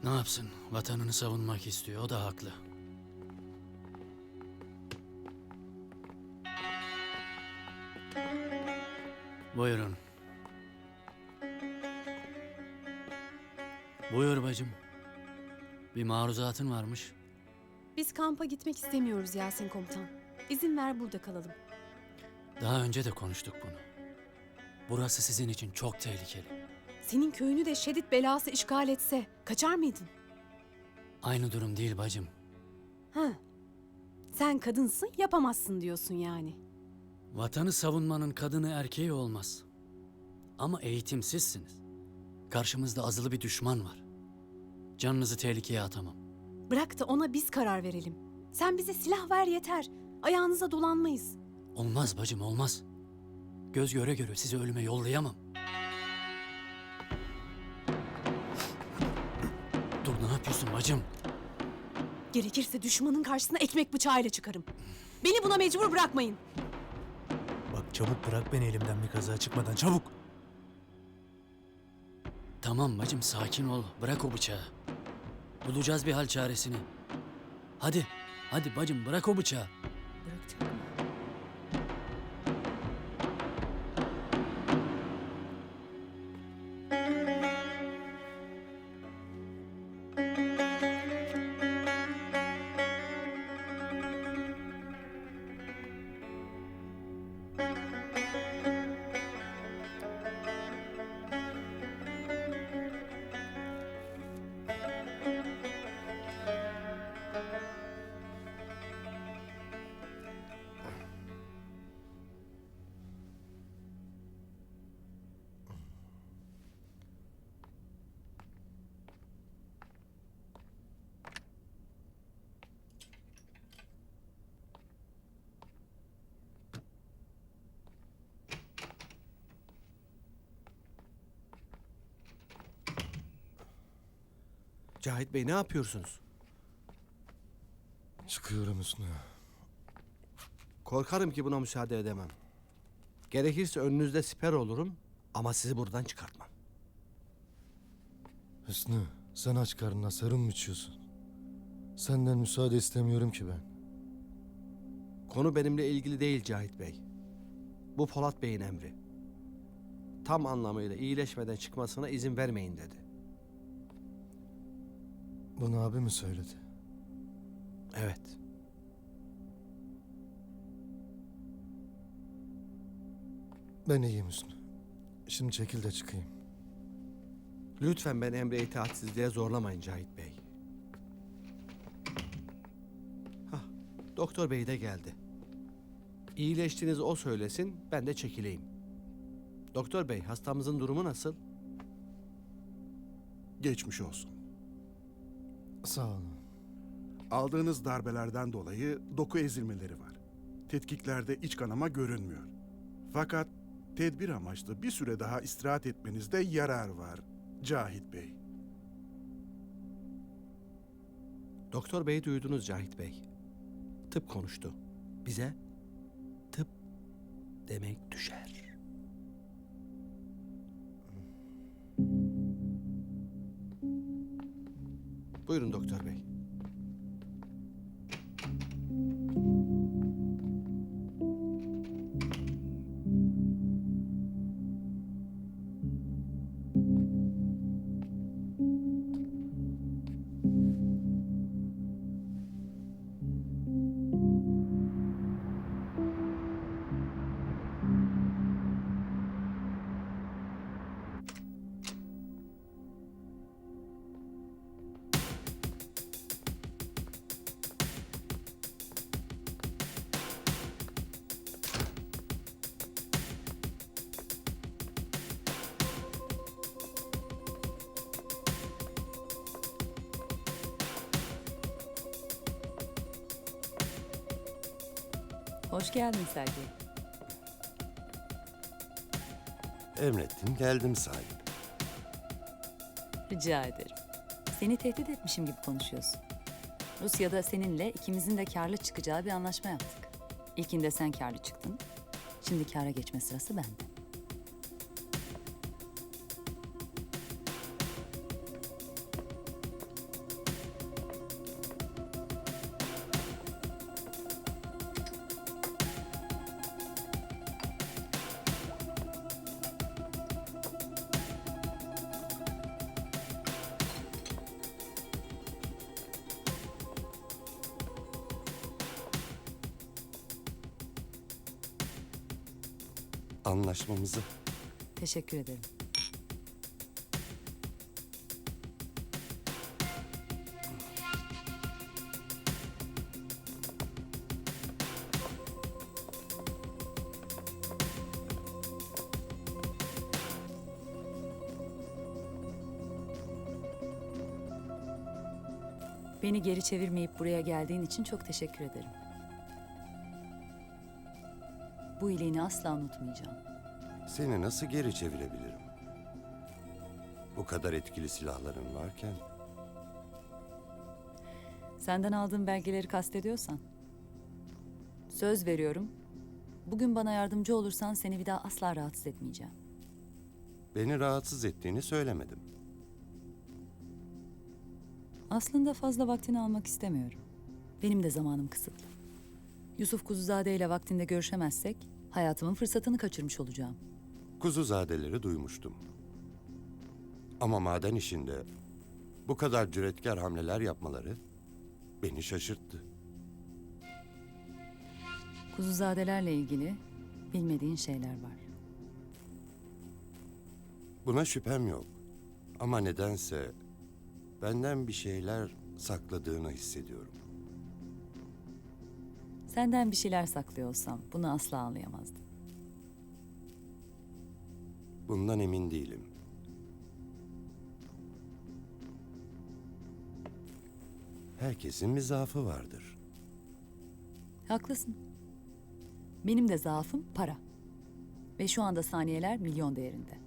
Ne yapsın? Vatanını savunmak istiyor. O da haklı. Buyurun. Buyur bacım. Bir maruzatın varmış. Biz kampa gitmek istemiyoruz Yasin komutan. İzin ver burada kalalım. Daha önce de konuştuk bunu. Burası sizin için çok tehlikeli. Senin köyünü de Şedid belası işgal etse kaçar mıydın? Aynı durum değil bacım. Ha. Sen kadınsın, yapamazsın diyorsun yani. Vatanı savunmanın kadını erkeği olmaz. Ama eğitimsizsiniz. Karşımızda azılı bir düşman var. Canınızı tehlikeye atamam. Bırak da ona biz karar verelim. Sen bize silah ver yeter. Ayağınıza dolanmayız. Olmaz bacım, olmaz. Göz göre göre sizi ölüme yollayamam. Dur, ne yapıyorsun bacım? Gerekirse düşmanın karşısına ekmek bıçağıyla çıkarım. Beni buna mecbur bırakmayın. Bak çabuk bırak beni elimden bir kaza çıkmadan çabuk. Tamam bacım, sakin ol. Bırak o bıçağı. Bulacağız bir hal çaresini. Hadi, hadi bacım, bırak o bıçağı. Bırakacak mı? Cahit Bey ne yapıyorsunuz? Çıkıyorum Hüsnü. Korkarım ki buna müsaade edemem. Gerekirse önünüzde siper olurum ama sizi buradan çıkartmam. Hüsnü, sen aç karnına sarım mı içiyorsun? Senden müsaade istemiyorum ki ben. Konu benimle ilgili değil Cahit Bey. Bu Polat Bey'in emri. Tam anlamıyla iyileşmeden çıkmasına izin vermeyin dedi. Bunu abi mi söyledi? Evet. Ben iyiyim Hüsnü. Şimdi çekil de çıkayım. Lütfen beni emre itaatsizliğe zorlamayın Cahit Bey. Doktor bey de geldi. İyileştiğinizi o söylesin, ben de çekileyim. Doktor bey, hastamızın durumu nasıl? Geçmiş olsun. Sağ olun. Aldığınız darbelerden dolayı doku ezilmeleri var. Tetkiklerde iç kanama görünmüyor. Fakat tedbir amaçlı bir süre daha istirahat etmenizde yarar var Cahit Bey. Doktor beyi duydunuz Cahit bey. Tıp konuştu. Bize tıp demek düşer. Buyurun doktor bey. Hoş geldin Sergey. Emrettin, geldim sahip. Rica ederim. Seni tehdit etmişim gibi konuşuyorsun. Rusya'da seninle ikimizin de karlı çıkacağı bir anlaşma yaptık. İlkinde sen karlı çıktın. Şimdi kâra geçme sırası bende. Anlaşmamızı. Teşekkür ederim. Beni geri çevirmeyip buraya geldiğin için çok teşekkür ederim. Bu iyiliğini asla unutmayacağım. Seni nasıl geri çevirebilirim? Bu kadar etkili silahların varken. Senden aldığım belgeleri kastediyorsan. Söz veriyorum. Bugün bana yardımcı olursan seni bir daha asla rahatsız etmeyeceğim. Beni rahatsız ettiğini söylemedim. Aslında fazla vaktini almak istemiyorum. Benim de zamanım kısıtlı. Yusuf Kuzuzade ile vaktinde görüşemezsek hayatımın fırsatını kaçırmış olacağım. Kuzuzadeleri duymuştum. Ama maden işinde bu kadar cüretkar hamleler yapmaları beni şaşırttı. Kuzuzadelerle ilgili bilmediğin şeyler var. Buna şüphem yok. Ama nedense benden bir şeyler sakladığını hissediyorum. Senden bir şeyler saklıyor olsam bunu asla anlayamazdım. Bundan emin değilim. Herkesin bir zaafı vardır. Haklısın. Benim de zaafım para. Ve şu anda saniyeler milyon değerinde.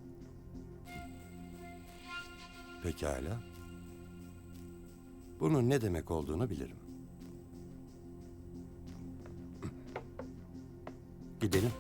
Pekala. Bunun ne demek olduğunu bilirim. Gidelim.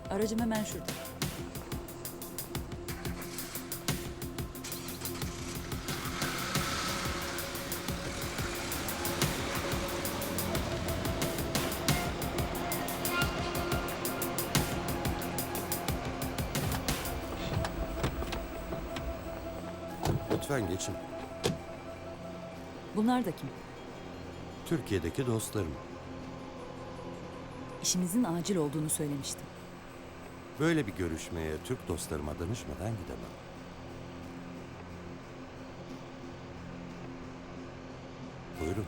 Aracım hemen şurada. Lütfen geçin. Bunlar da kim? Türkiye'deki dostlarım. İşinizin acil olduğunu söylemiştim. Böyle bir görüşmeye Türk dostlarıma danışmadan gidemem. Buyurun.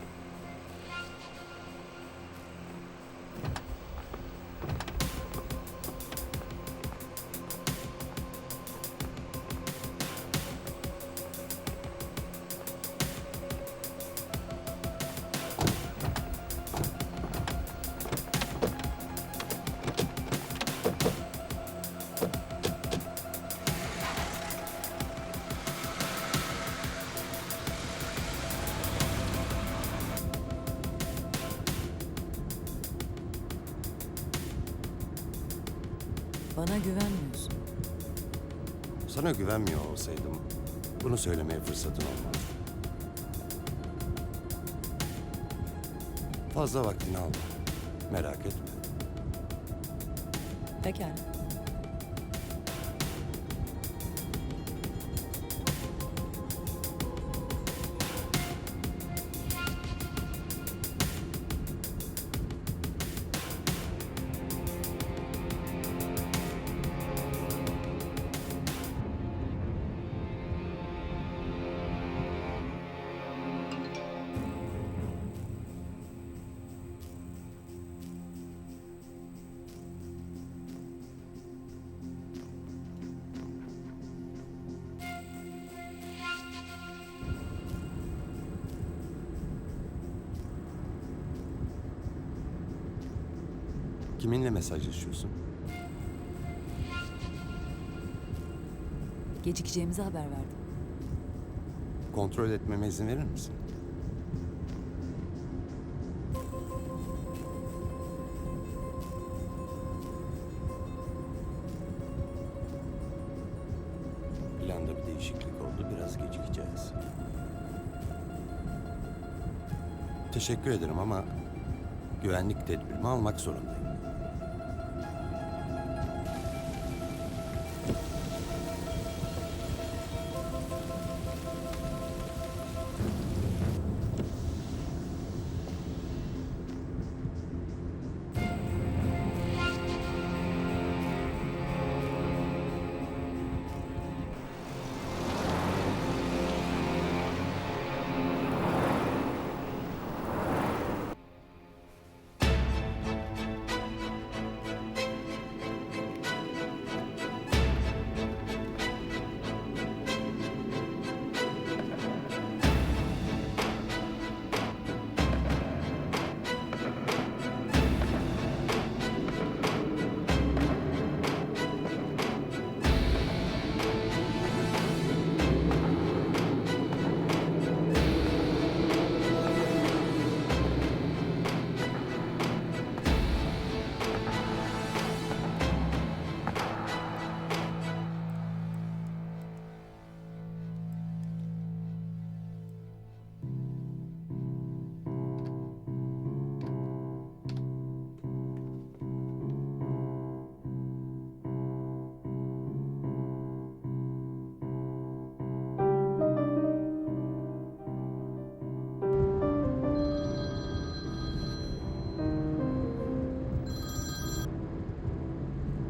Bana güvenmiyorsun. Sana güvenmiyor olsaydım bunu söylemeye fırsatın olmazdı. Fazla vaktini alma. Merak etme. Pekala. Kiminle mesajlaşıyorsun? Gecikeceğimizi haber verdim. Kontrol etmeme izin verir misin? Planda bir değişiklik oldu. Biraz gecikeceğiz. Teşekkür ederim ama güvenlik tedbirimi almak zorundayım.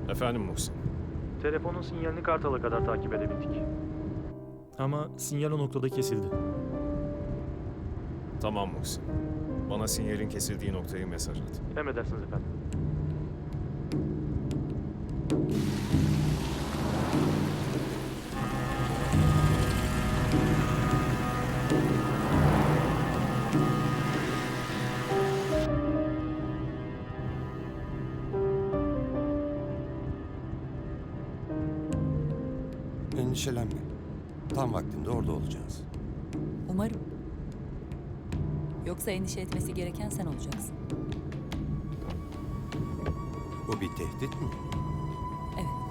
Efendim Muhsin. Telefonun sinyalini Kartal'a kadar takip edebildik. Ama sinyal o noktada kesildi. Tamam Muhsin. Bana sinyalin kesildiği noktayı mesaj at. Emredersiniz efendim. Endişelenme. Tam vaktinde orada olacağız. Umarım. Yoksa endişe etmesi gereken sen olacaksın. Bu bir tehdit mi? Evet.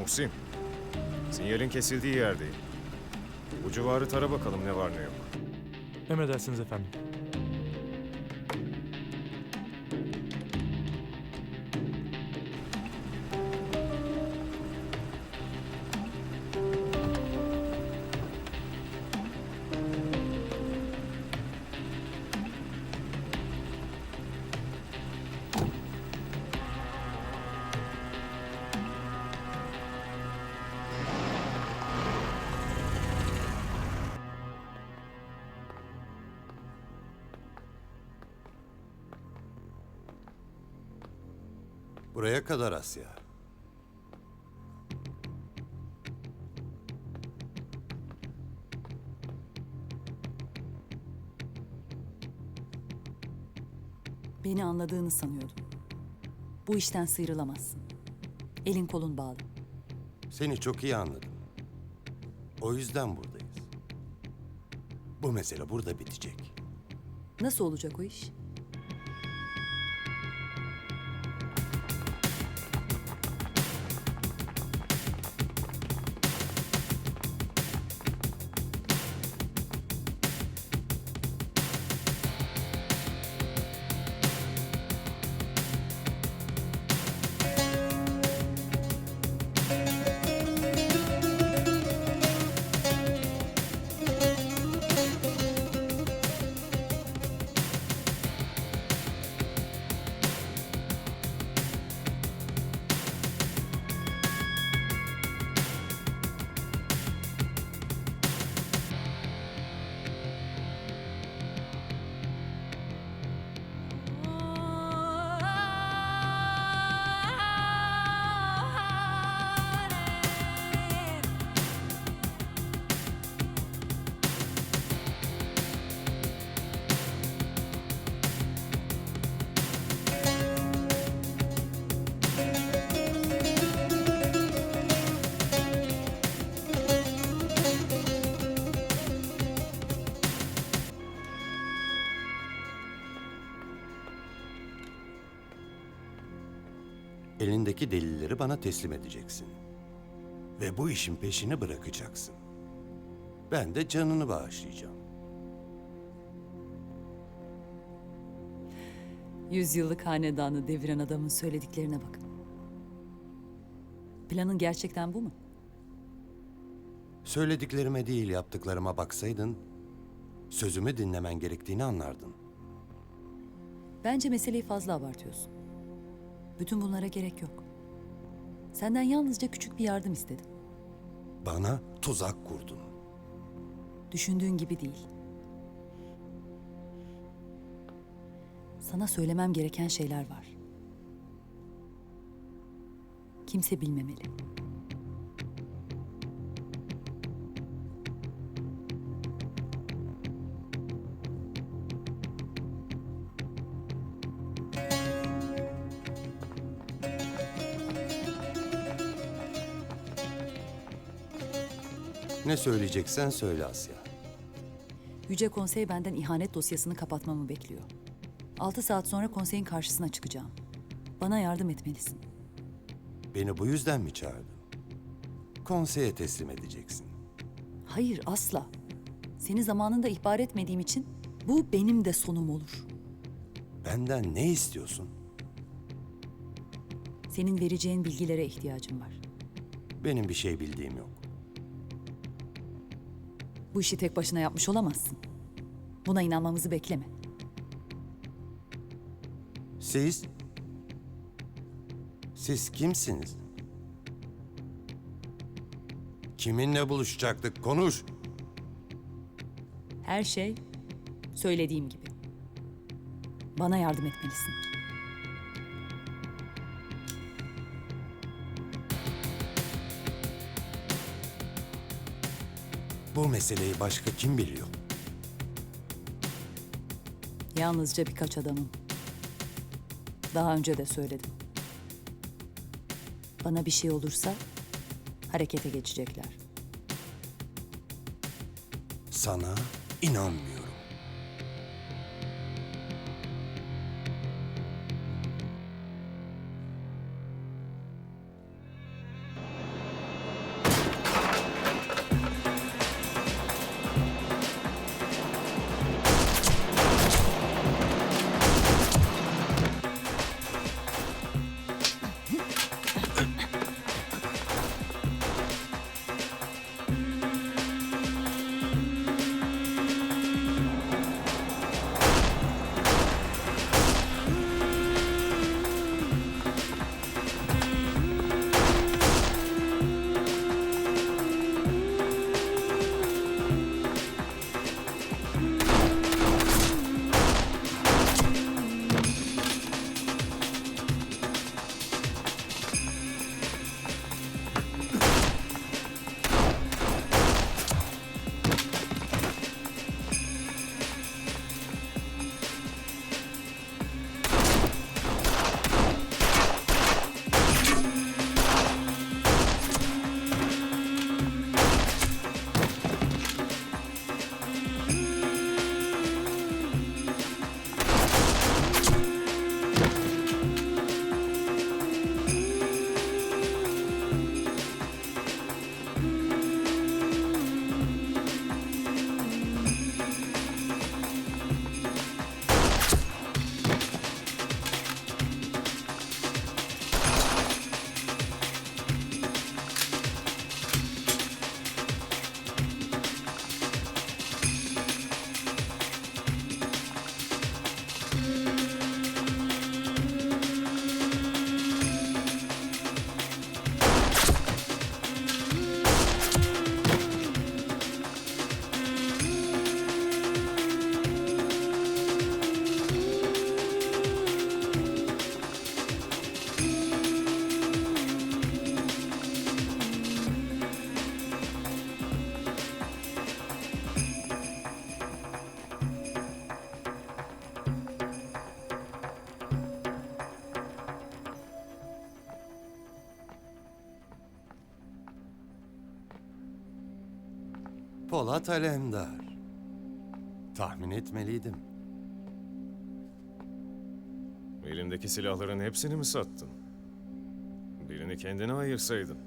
Muhsin, sinyalin kesildiği yerdeyim. Bu civarı tara bakalım ne var ne yok. Emredersiniz efendim. Buraya kadar Asya. Beni anladığını sanıyordum. Bu işten sıyrılamazsın. Elin kolun bağlı. Seni çok iyi anladım. O yüzden buradayız. Bu mesele burada bitecek. Nasıl olacak o iş? Elindeki delilleri bana teslim edeceksin. Ve bu işin peşini bırakacaksın. Ben de canını bağışlayacağım. 100 yıllık hanedanı deviren adamın söylediklerine bakın. Planın gerçekten bu mu? Söylediklerime değil yaptıklarıma baksaydın, sözümü dinlemen gerektiğini anlardın. Bence meseleyi fazla abartıyorsun. Bütün bunlara gerek yok. Senden yalnızca küçük bir yardım istedim. Bana tuzak kurdun. Düşündüğün gibi değil. Sana söylemem gereken şeyler var. Kimse bilmemeli. Ne söyleyeceksen söyle Asya. Yüce Konsey benden ihanet dosyasını kapatmamı bekliyor. 6 saat sonra konseyin karşısına çıkacağım. Bana yardım etmelisin. Beni bu yüzden mi çağırdın? Konseye teslim edeceksin. Hayır, asla. Seni zamanında ihbar etmediğim için bu benim de sonum olur. Benden ne istiyorsun? Senin vereceğin bilgilere ihtiyacım var. Benim bir şey bildiğim yok. Bu işi tek başına yapmış olamazsın. Buna inanmamızı bekleme. Siz kimsiniz? Kiminle buluşacaktık? Konuş. Her şey söylediğim gibi. Bana yardım etmelisin. Bu meseleyi başka kim biliyor? Yalnızca birkaç adamım. Daha önce de söyledim. Bana bir şey olursa harekete geçecekler. Sana inanmıyorum. Polat Alemdar. Tahmin etmeliydim. Elindeki silahların hepsini mi sattın? Birini kendine ayırsaydın.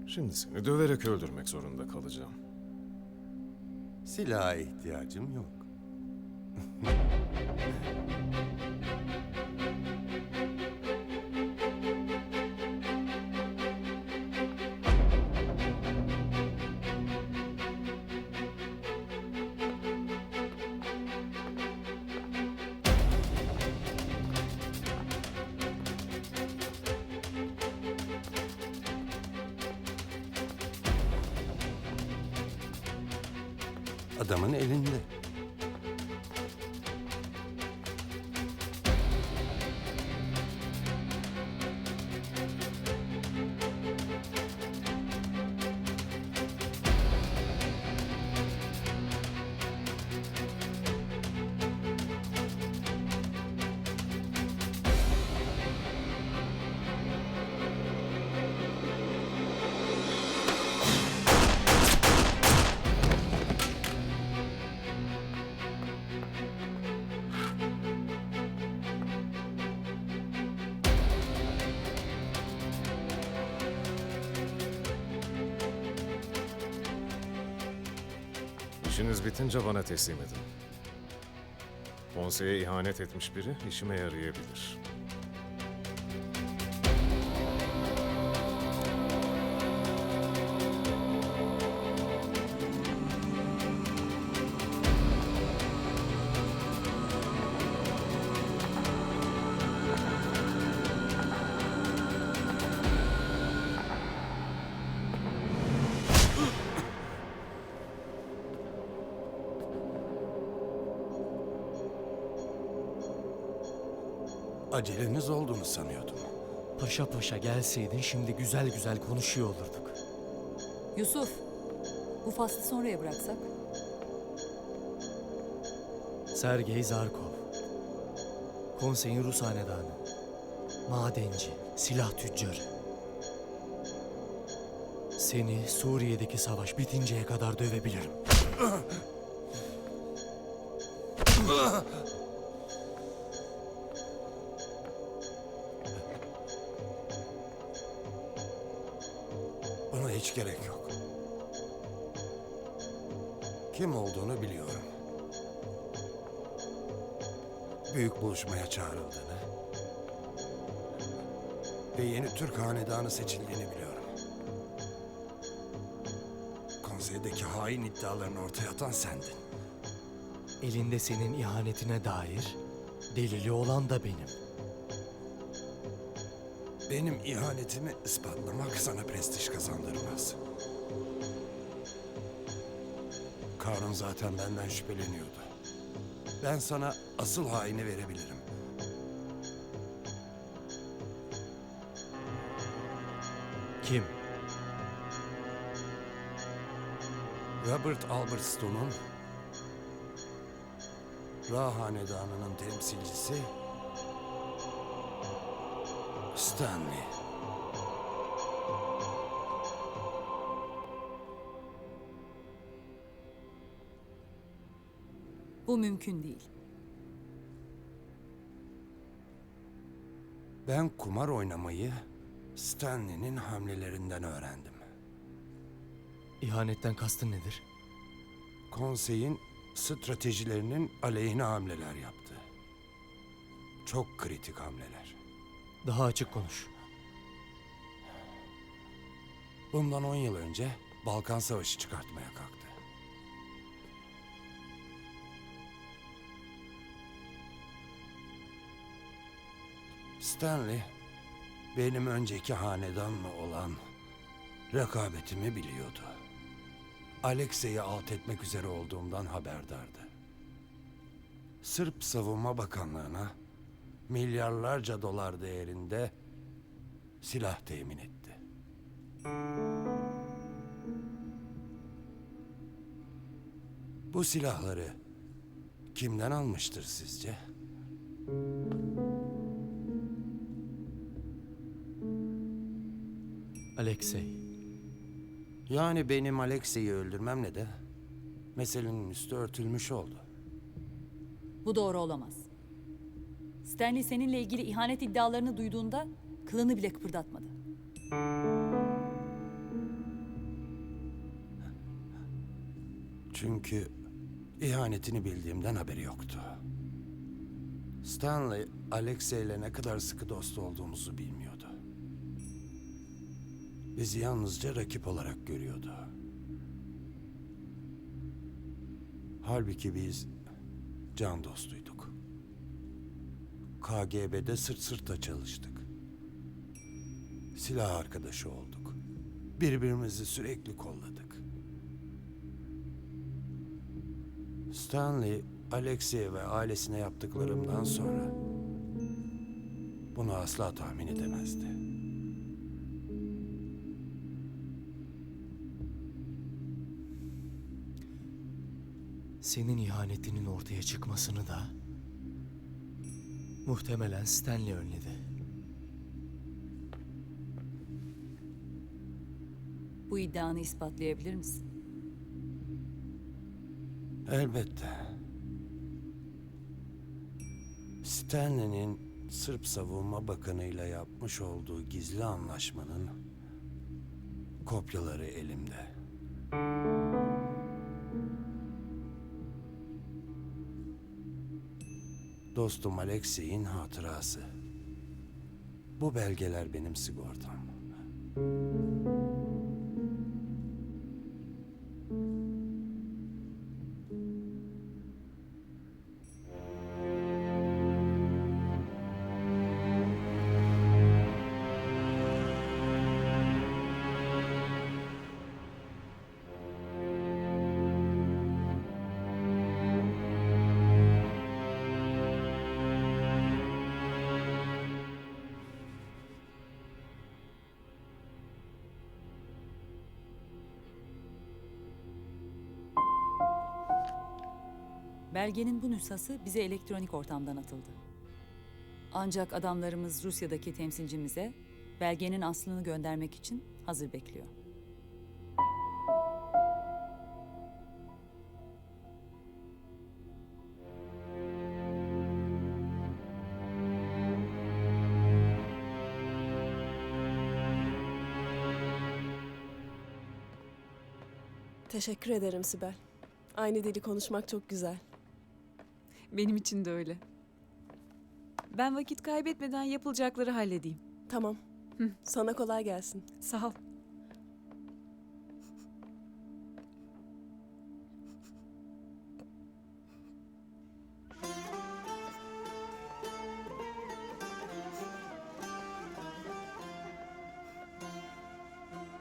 Şimdi seni döverek öldürmek zorunda kalacağım. Silaha ihtiyacım yok. Adamın elinde. İşiniz bitince bana teslim edin. Konseye ihanet etmiş biri işime yarayabilir. Aceleniz olduğunu sanıyordum. Paşa paşa gelseydin şimdi güzel güzel konuşuyor olurduk. Yusuf, bu faslı sonraya bıraksak? Sergey Zarkov. Konseyin Rus hanedanı. Madenci, silah tüccarı. Seni Suriye'deki savaş bitinceye kadar dövebilirim. Buna hiç gerek yok. Kim olduğunu biliyorum. Büyük buluşmaya çağrıldığını ve yeni Türk hanedanı seçildiğini biliyorum. Konseydeki hain iddialarını ortaya atan sendin. Elinde senin ihanetine dair delili olan da benim. Benim ihanetimi ispatlamak sana prestij kazandırmaz. Karun zaten benden şüpheleniyordu. Ben sana asıl haini verebilirim. Kim? Robert Albertstone'un Ra Hanedanı'nın temsilcisi Stanley. Bu mümkün değil. Ben kumar oynamayı Stanley'nin hamlelerinden öğrendim. İhanetten kastın nedir? Konseyin stratejilerinin aleyhine hamleler yaptı. Çok kritik hamleler. Daha açık konuş. Bundan 10 yıl önce Balkan Savaşı çıkartmaya kalktı. Stanley, benim önceki hanedanla olan rekabetimi biliyordu. Alexey'i alt etmek üzere olduğumdan haberdardı. Sırp Savunma Bakanlığı'na milyarlarca dolar değerinde silah temin etti. Bu silahları kimden almıştır sizce? Alexey. Yani benim Alexei'yi öldürmemle de meselenin üstü örtülmüş oldu. Bu doğru olamaz. Stanley seninle ilgili ihanet iddialarını duyduğunda kılını bile kıpırdatmadı. Çünkü ihanetini bildiğimden haberi yoktu. Stanley, Alexei'yle ne kadar sıkı dost olduğumuzu bilmiyordu. Bizi yalnızca rakip olarak görüyordu. Halbuki biz can dostuyduk. KGB'de sırt sırta çalıştık. Silah arkadaşı olduk. Birbirimizi sürekli kolladık. Stanley, Alexei ve ailesine yaptıklarımdan sonra bunu asla tahmin edemezdi. Senin ihanetinin ortaya çıkmasını da muhtemelen Stanley önledi. Bu iddianı ispatlayabilir misin? Elbette. Stanley'nin Sırp Savunma Bakanı'yla yapmış olduğu gizli anlaşmanın kopyaları elimde. Dostum Alexei'nin hatırası. Bu belgeler benim sigortam. Belgenin bu nüshası bize elektronik ortamdan atıldı. Ancak adamlarımız Rusya'daki temsilcimize belgenin aslını göndermek için hazır bekliyor. Teşekkür ederim Sibel. Aynı dili konuşmak çok güzel. Benim için de öyle. Ben vakit kaybetmeden yapılacakları halledeyim. Tamam. Sana kolay gelsin. Sağ ol.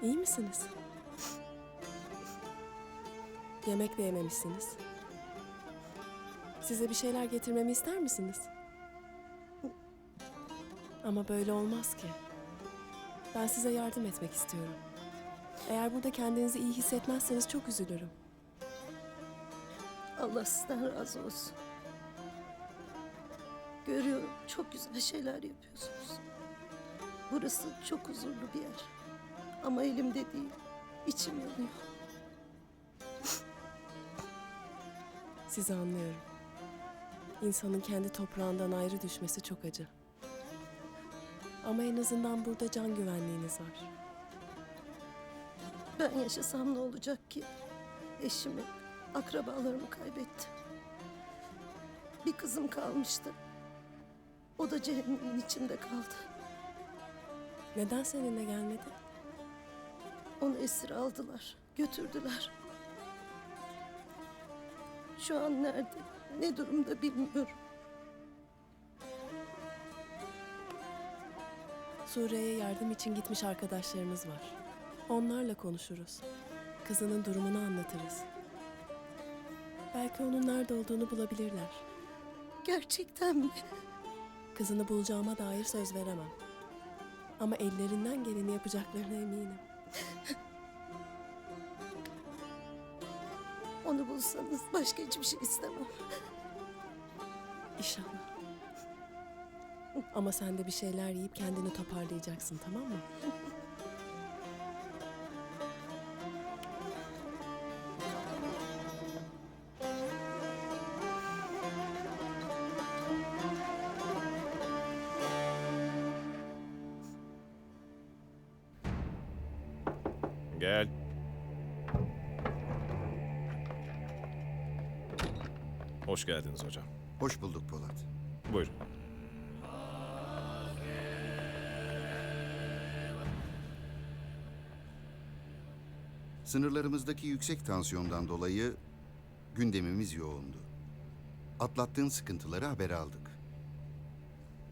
İyi misiniz? Yemek de yememişsiniz. Size bir şeyler getirmemi ister misiniz? Ama böyle olmaz ki. Ben size yardım etmek istiyorum. Eğer burada kendinizi iyi hissetmezseniz çok üzülürüm. Allah sizden razı olsun. Görüyorum çok güzel şeyler yapıyorsunuz. Burası çok huzurlu bir yer. Ama elimde değil, içim yanıyor. Sizi anlıyorum. İnsanın kendi toprağından ayrı düşmesi çok acı. Ama en azından burada can güvenliğiniz var. Ben yaşasam ne olacak ki? Eşimi, akrabalarımı kaybettim. Bir kızım kalmıştı. O da cehennemin içinde kaldı. Neden seninle gelmedi? Onu esir aldılar, götürdüler. Şu an nerede, ne durumda bilmiyorum. Suriye'ye yardım için gitmiş arkadaşlarımız var. Onlarla konuşuruz. Kızının durumunu anlatırız. Belki onun nerede olduğunu bulabilirler. Gerçekten mi? Kızını bulacağıma dair söz veremem. Ama ellerinden geleni yapacaklarına eminim. Onu bulsanız başka hiçbir şey istemem. İnşallah. Ama sen de bir şeyler yiyip kendini toparlayacaksın, tamam mı? Gel. Hoş geldiniz hocam. Hoş bulduk Polat. Buyurun. Sınırlarımızdaki yüksek tansiyondan dolayı gündemimiz yoğundu. Atlattığın sıkıntıları haber aldık.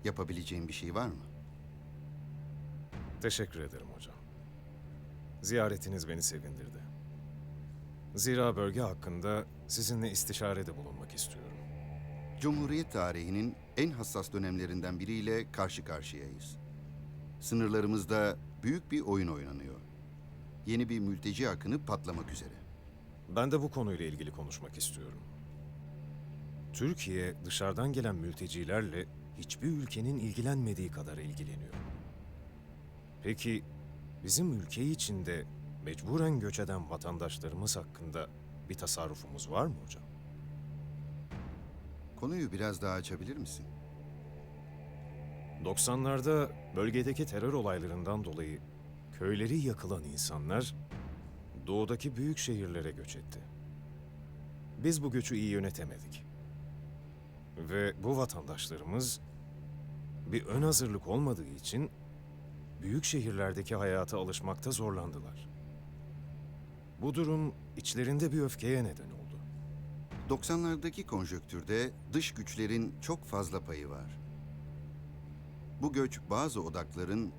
Yapabileceğin bir şey var mı? Teşekkür ederim hocam. Ziyaretiniz beni sevindirdi. Zira bölge hakkında sizinle istişarede bulunmak istiyorum. Cumhuriyet tarihinin en hassas dönemlerinden biriyle karşı karşıyayız. Sınırlarımızda büyük bir oyun oynanıyor. Yeni bir mülteci akını patlamak üzere. Ben de bu konuyla ilgili konuşmak istiyorum. Türkiye dışarıdan gelen mültecilerle hiçbir ülkenin ilgilenmediği kadar ilgileniyor. Peki bizim ülke içinde mecburen göç eden vatandaşlarımız hakkında bir tasarrufumuz var mı hocam? Konuyu biraz daha açabilir misin? 90'larda bölgedeki terör olaylarından dolayı köyleri yakılan insanlar doğudaki büyük şehirlere göç etti. Biz bu göçü iyi yönetemedik. Ve bu vatandaşlarımız bir ön hazırlık olmadığı için büyük şehirlerdeki hayata alışmakta zorlandılar. Bu durum içlerinde bir öfkeye neden oldu. 90'lardaki konjonktürde dış güçlerin çok fazla payı var. Bu göç bazı odakların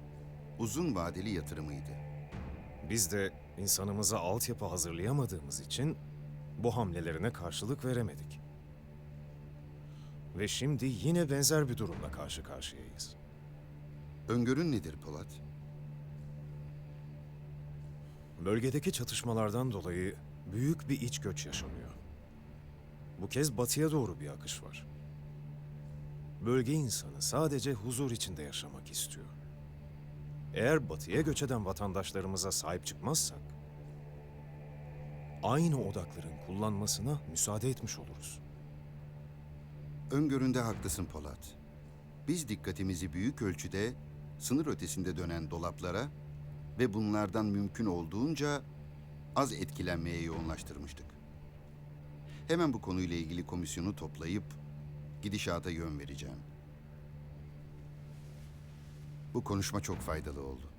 uzun vadeli yatırımıydı. Biz de insanımıza altyapı hazırlayamadığımız için bu hamlelerine karşılık veremedik. Ve şimdi yine benzer bir durumla karşı karşıyayız. Öngörün nedir Polat? Bölgedeki çatışmalardan dolayı büyük bir iç göç yaşanıyor. Bu kez batıya doğru bir akış var. Bölge insanı sadece huzur içinde yaşamak istiyor. Eğer batıya göç eden vatandaşlarımıza sahip çıkmazsak, aynı odakların kullanmasına müsaade etmiş oluruz. Öngöründe haklısın Polat. Biz dikkatimizi büyük ölçüde sınır ötesinde dönen dolaplara ve bunlardan mümkün olduğunca az etkilenmeye yoğunlaştırmıştık. Hemen bu konuyla ilgili komisyonu toplayıp gidişata yön vereceğim. Bu konuşma çok faydalı oldu.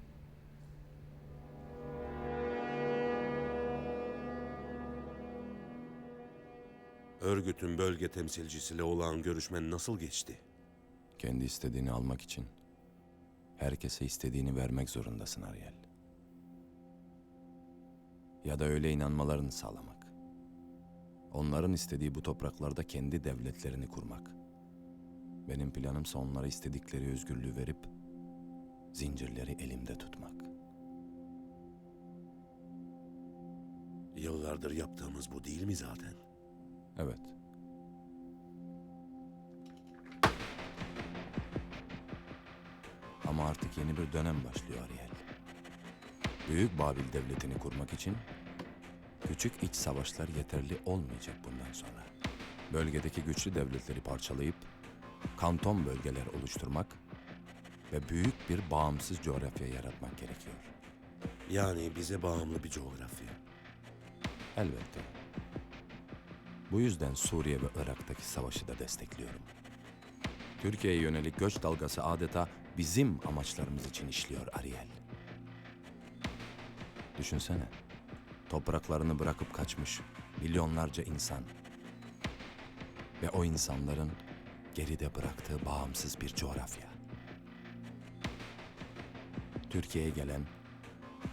Örgütün bölge temsilcisiyle olan görüşmen nasıl geçti? Kendi istediğini almak için herkese istediğini vermek zorundasın Ariel. Ya da öyle inanmalarını sağlamak. Onların istediği bu topraklarda kendi devletlerini kurmak. Benim planımsa onlara istedikleri özgürlüğü verip zincirleri elimde tutmak. Yıllardır yaptığımız bu değil mi zaten? Evet. Ama artık yeni bir dönem başlıyor Ariel. Büyük Babil devletini kurmak için küçük iç savaşlar yeterli olmayacak bundan sonra. Bölgedeki güçlü devletleri parçalayıp kanton bölgeler oluşturmak ve büyük bir bağımsız coğrafya yaratmak gerekiyor. Yani bize bağımlı bir coğrafya. Elbette. Bu yüzden Suriye ve Irak'taki savaşı da destekliyorum. Türkiye'ye yönelik göç dalgası adeta bizim amaçlarımız için işliyor Ariel. Düşünsene, topraklarını bırakıp kaçmış milyonlarca insan ve o insanların geride bıraktığı bağımsız bir coğrafya. Türkiye'ye gelen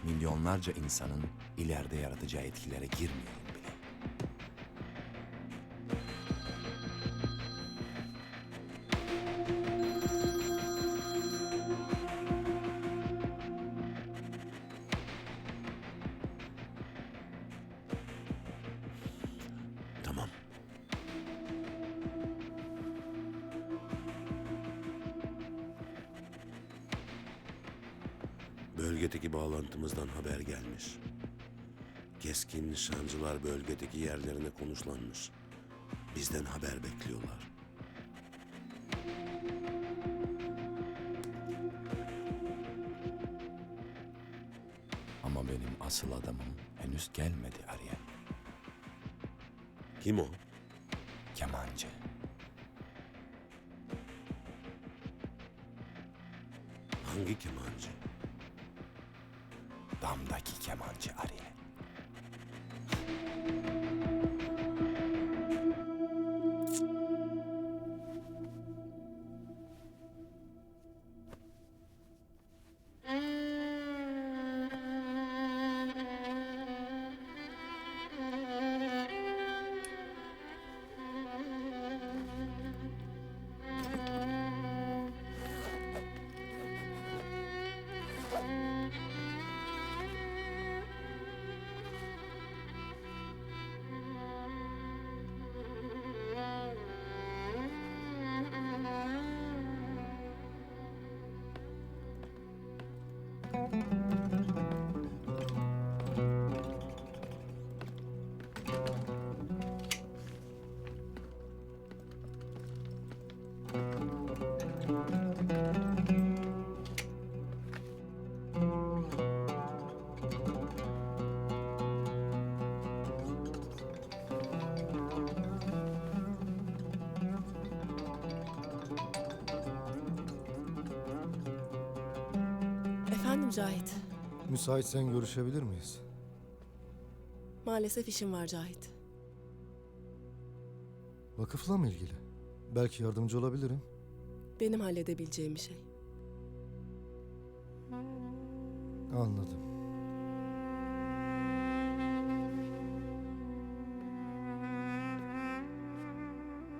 milyonlarca insanın ileride yaratacağı etkilere girmiyorum bile. Tamam. Bölgedeki bağlantımızdan haber gelmiş. Keskin nişancılar bölgedeki yerlerine konuşlanmış. Bizden haber bekliyorlar. Ama benim asıl adamım henüz gelmedi Ariel. Kim o? Kemancı. Hangi kemancı? Damdaki kemancı Ariel. Efendim Cahit. Müsaitsen görüşebilir miyiz? Maalesef işim var Cahit. Vakıfla mı ilgili? Belki yardımcı olabilirim. Benim halledebileceğim bir şey. Anladım.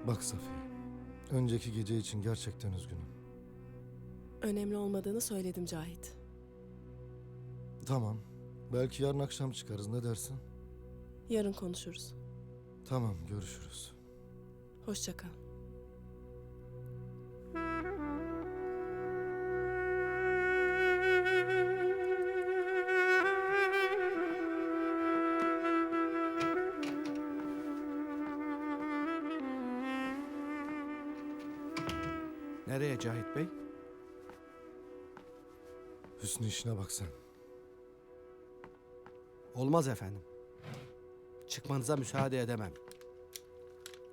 Bak Safiye, önceki gece için gerçekten üzgünüm. Önemli olmadığını söyledim Cahit. Tamam, belki yarın akşam çıkarız, ne dersin? Yarın konuşuruz. Tamam, görüşürüz. Hoşça kal. Nereye Cahit Bey? Hüsnü, işine bak sen. Olmaz efendim. Çıkmanıza müsaade edemem.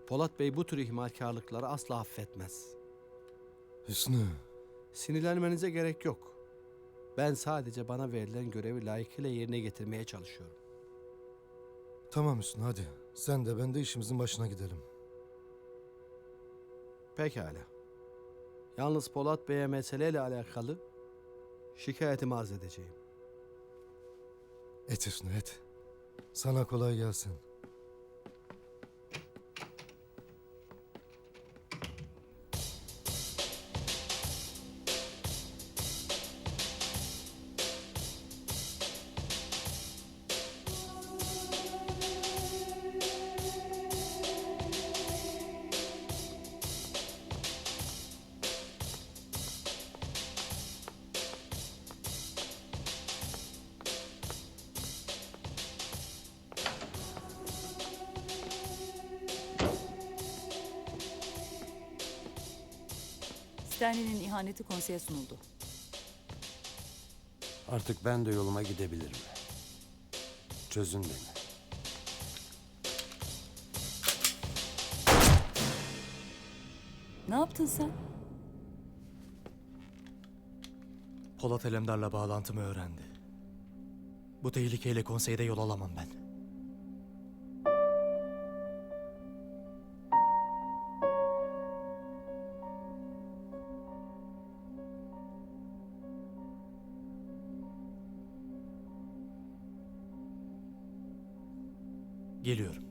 Polat Bey bu tür ihmalkarlıkları asla affetmez. Hüsnü. Sinirlenmenize gerek yok. Ben sadece bana verilen görevi layıkıyla yerine getirmeye çalışıyorum. Tamam Hüsnü, hadi. Sen de ben de işimizin başına gidelim. Pekala. Yalnız Polat Bey'e meseleyle alakalı şikayetimi arz edeceğim. Et Hüsnü, et. Sana kolay gelsin. Stanley'nin ihaneti konseye sunuldu. Artık ben de yoluma gidebilirim. Çözün beni. Ne yaptın sen? Polat Alemdar'la bağlantımı öğrendi. Bu tehlikeyle konseyde yol alamam ben. Geliyorum.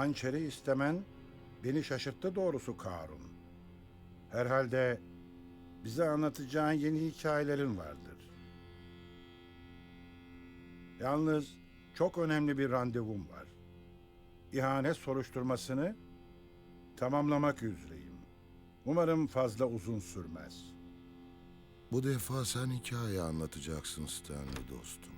hançeri istemen beni şaşırttı doğrusu Karun. Herhalde bize anlatacağın yeni hikayelerin vardır. Yalnız çok önemli bir randevum var. İhanet soruşturmasını tamamlamak üzereyim. Umarım fazla uzun sürmez. Bu defa sen hikaye anlatacaksın Stanley dostum.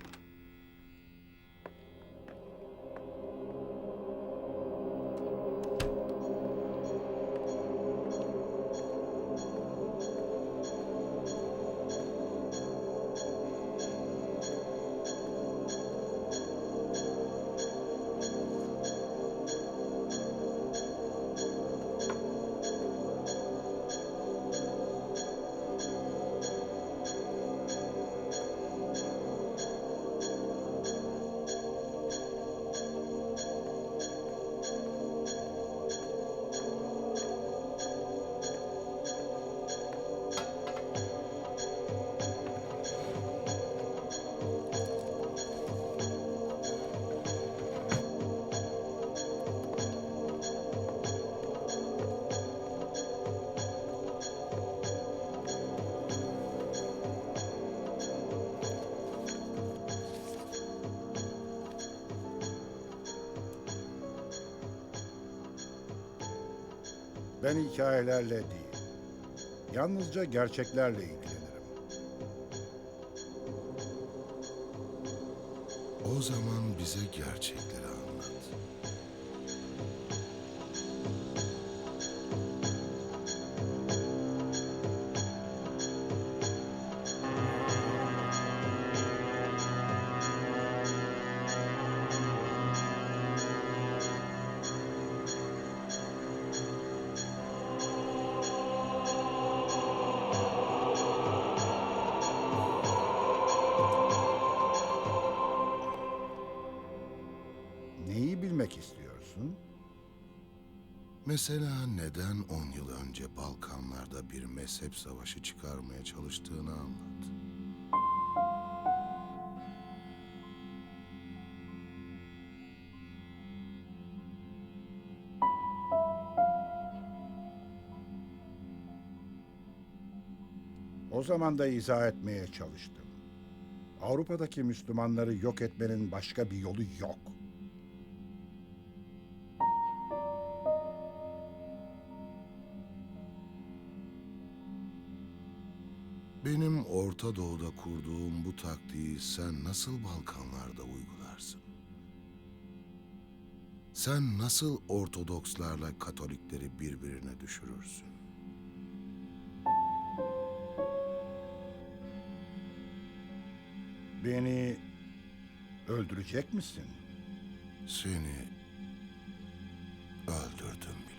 Ben hikayelerle değil, yalnızca gerçeklerle ilgilenirim. O zaman bize gerçekleri anlat. Neyi bilmek istiyorsun? Mesela neden 10 yıl önce Balkanlarda bir mezhep savaşı çıkarmaya çalıştığını anlat. O zaman da izah etmeye çalıştım. Avrupa'daki Müslümanları yok etmenin başka bir yolu yok. Benim Orta Doğu'da kurduğum bu taktiği sen nasıl Balkanlarda uygularsın? Sen nasıl Ortodokslarla Katolikleri birbirine düşürürsün? Beni öldürecek misin? Seni öldürdüm bile.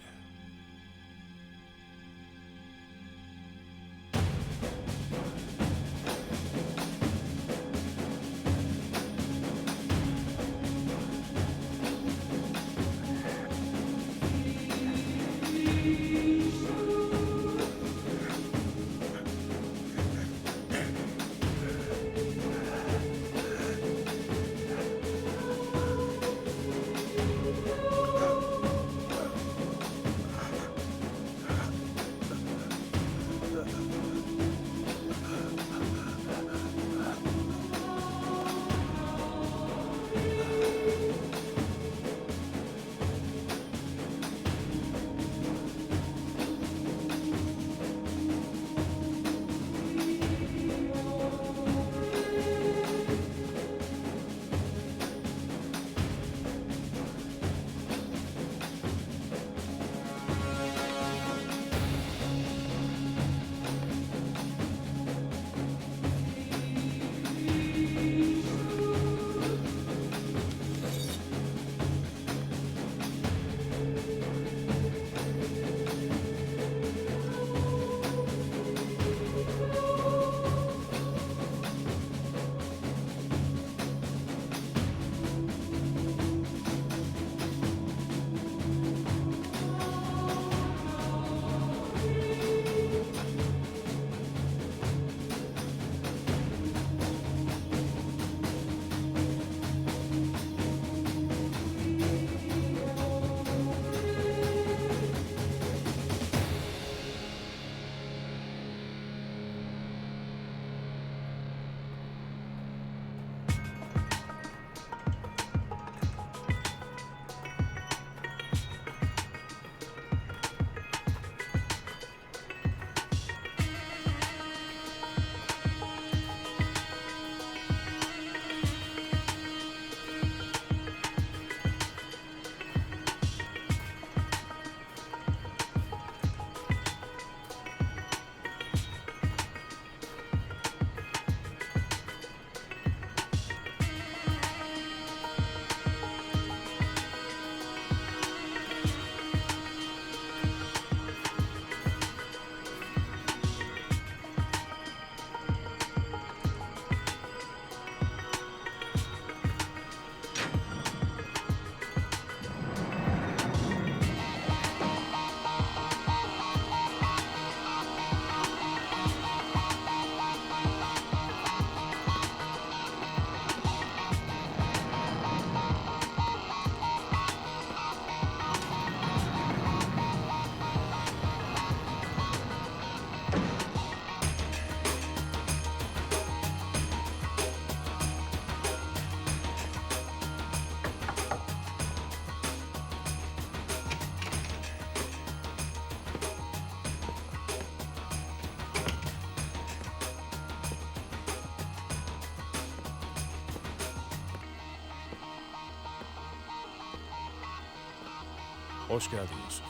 Hoş geldin Yusuf.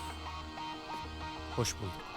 Hoş bulduk.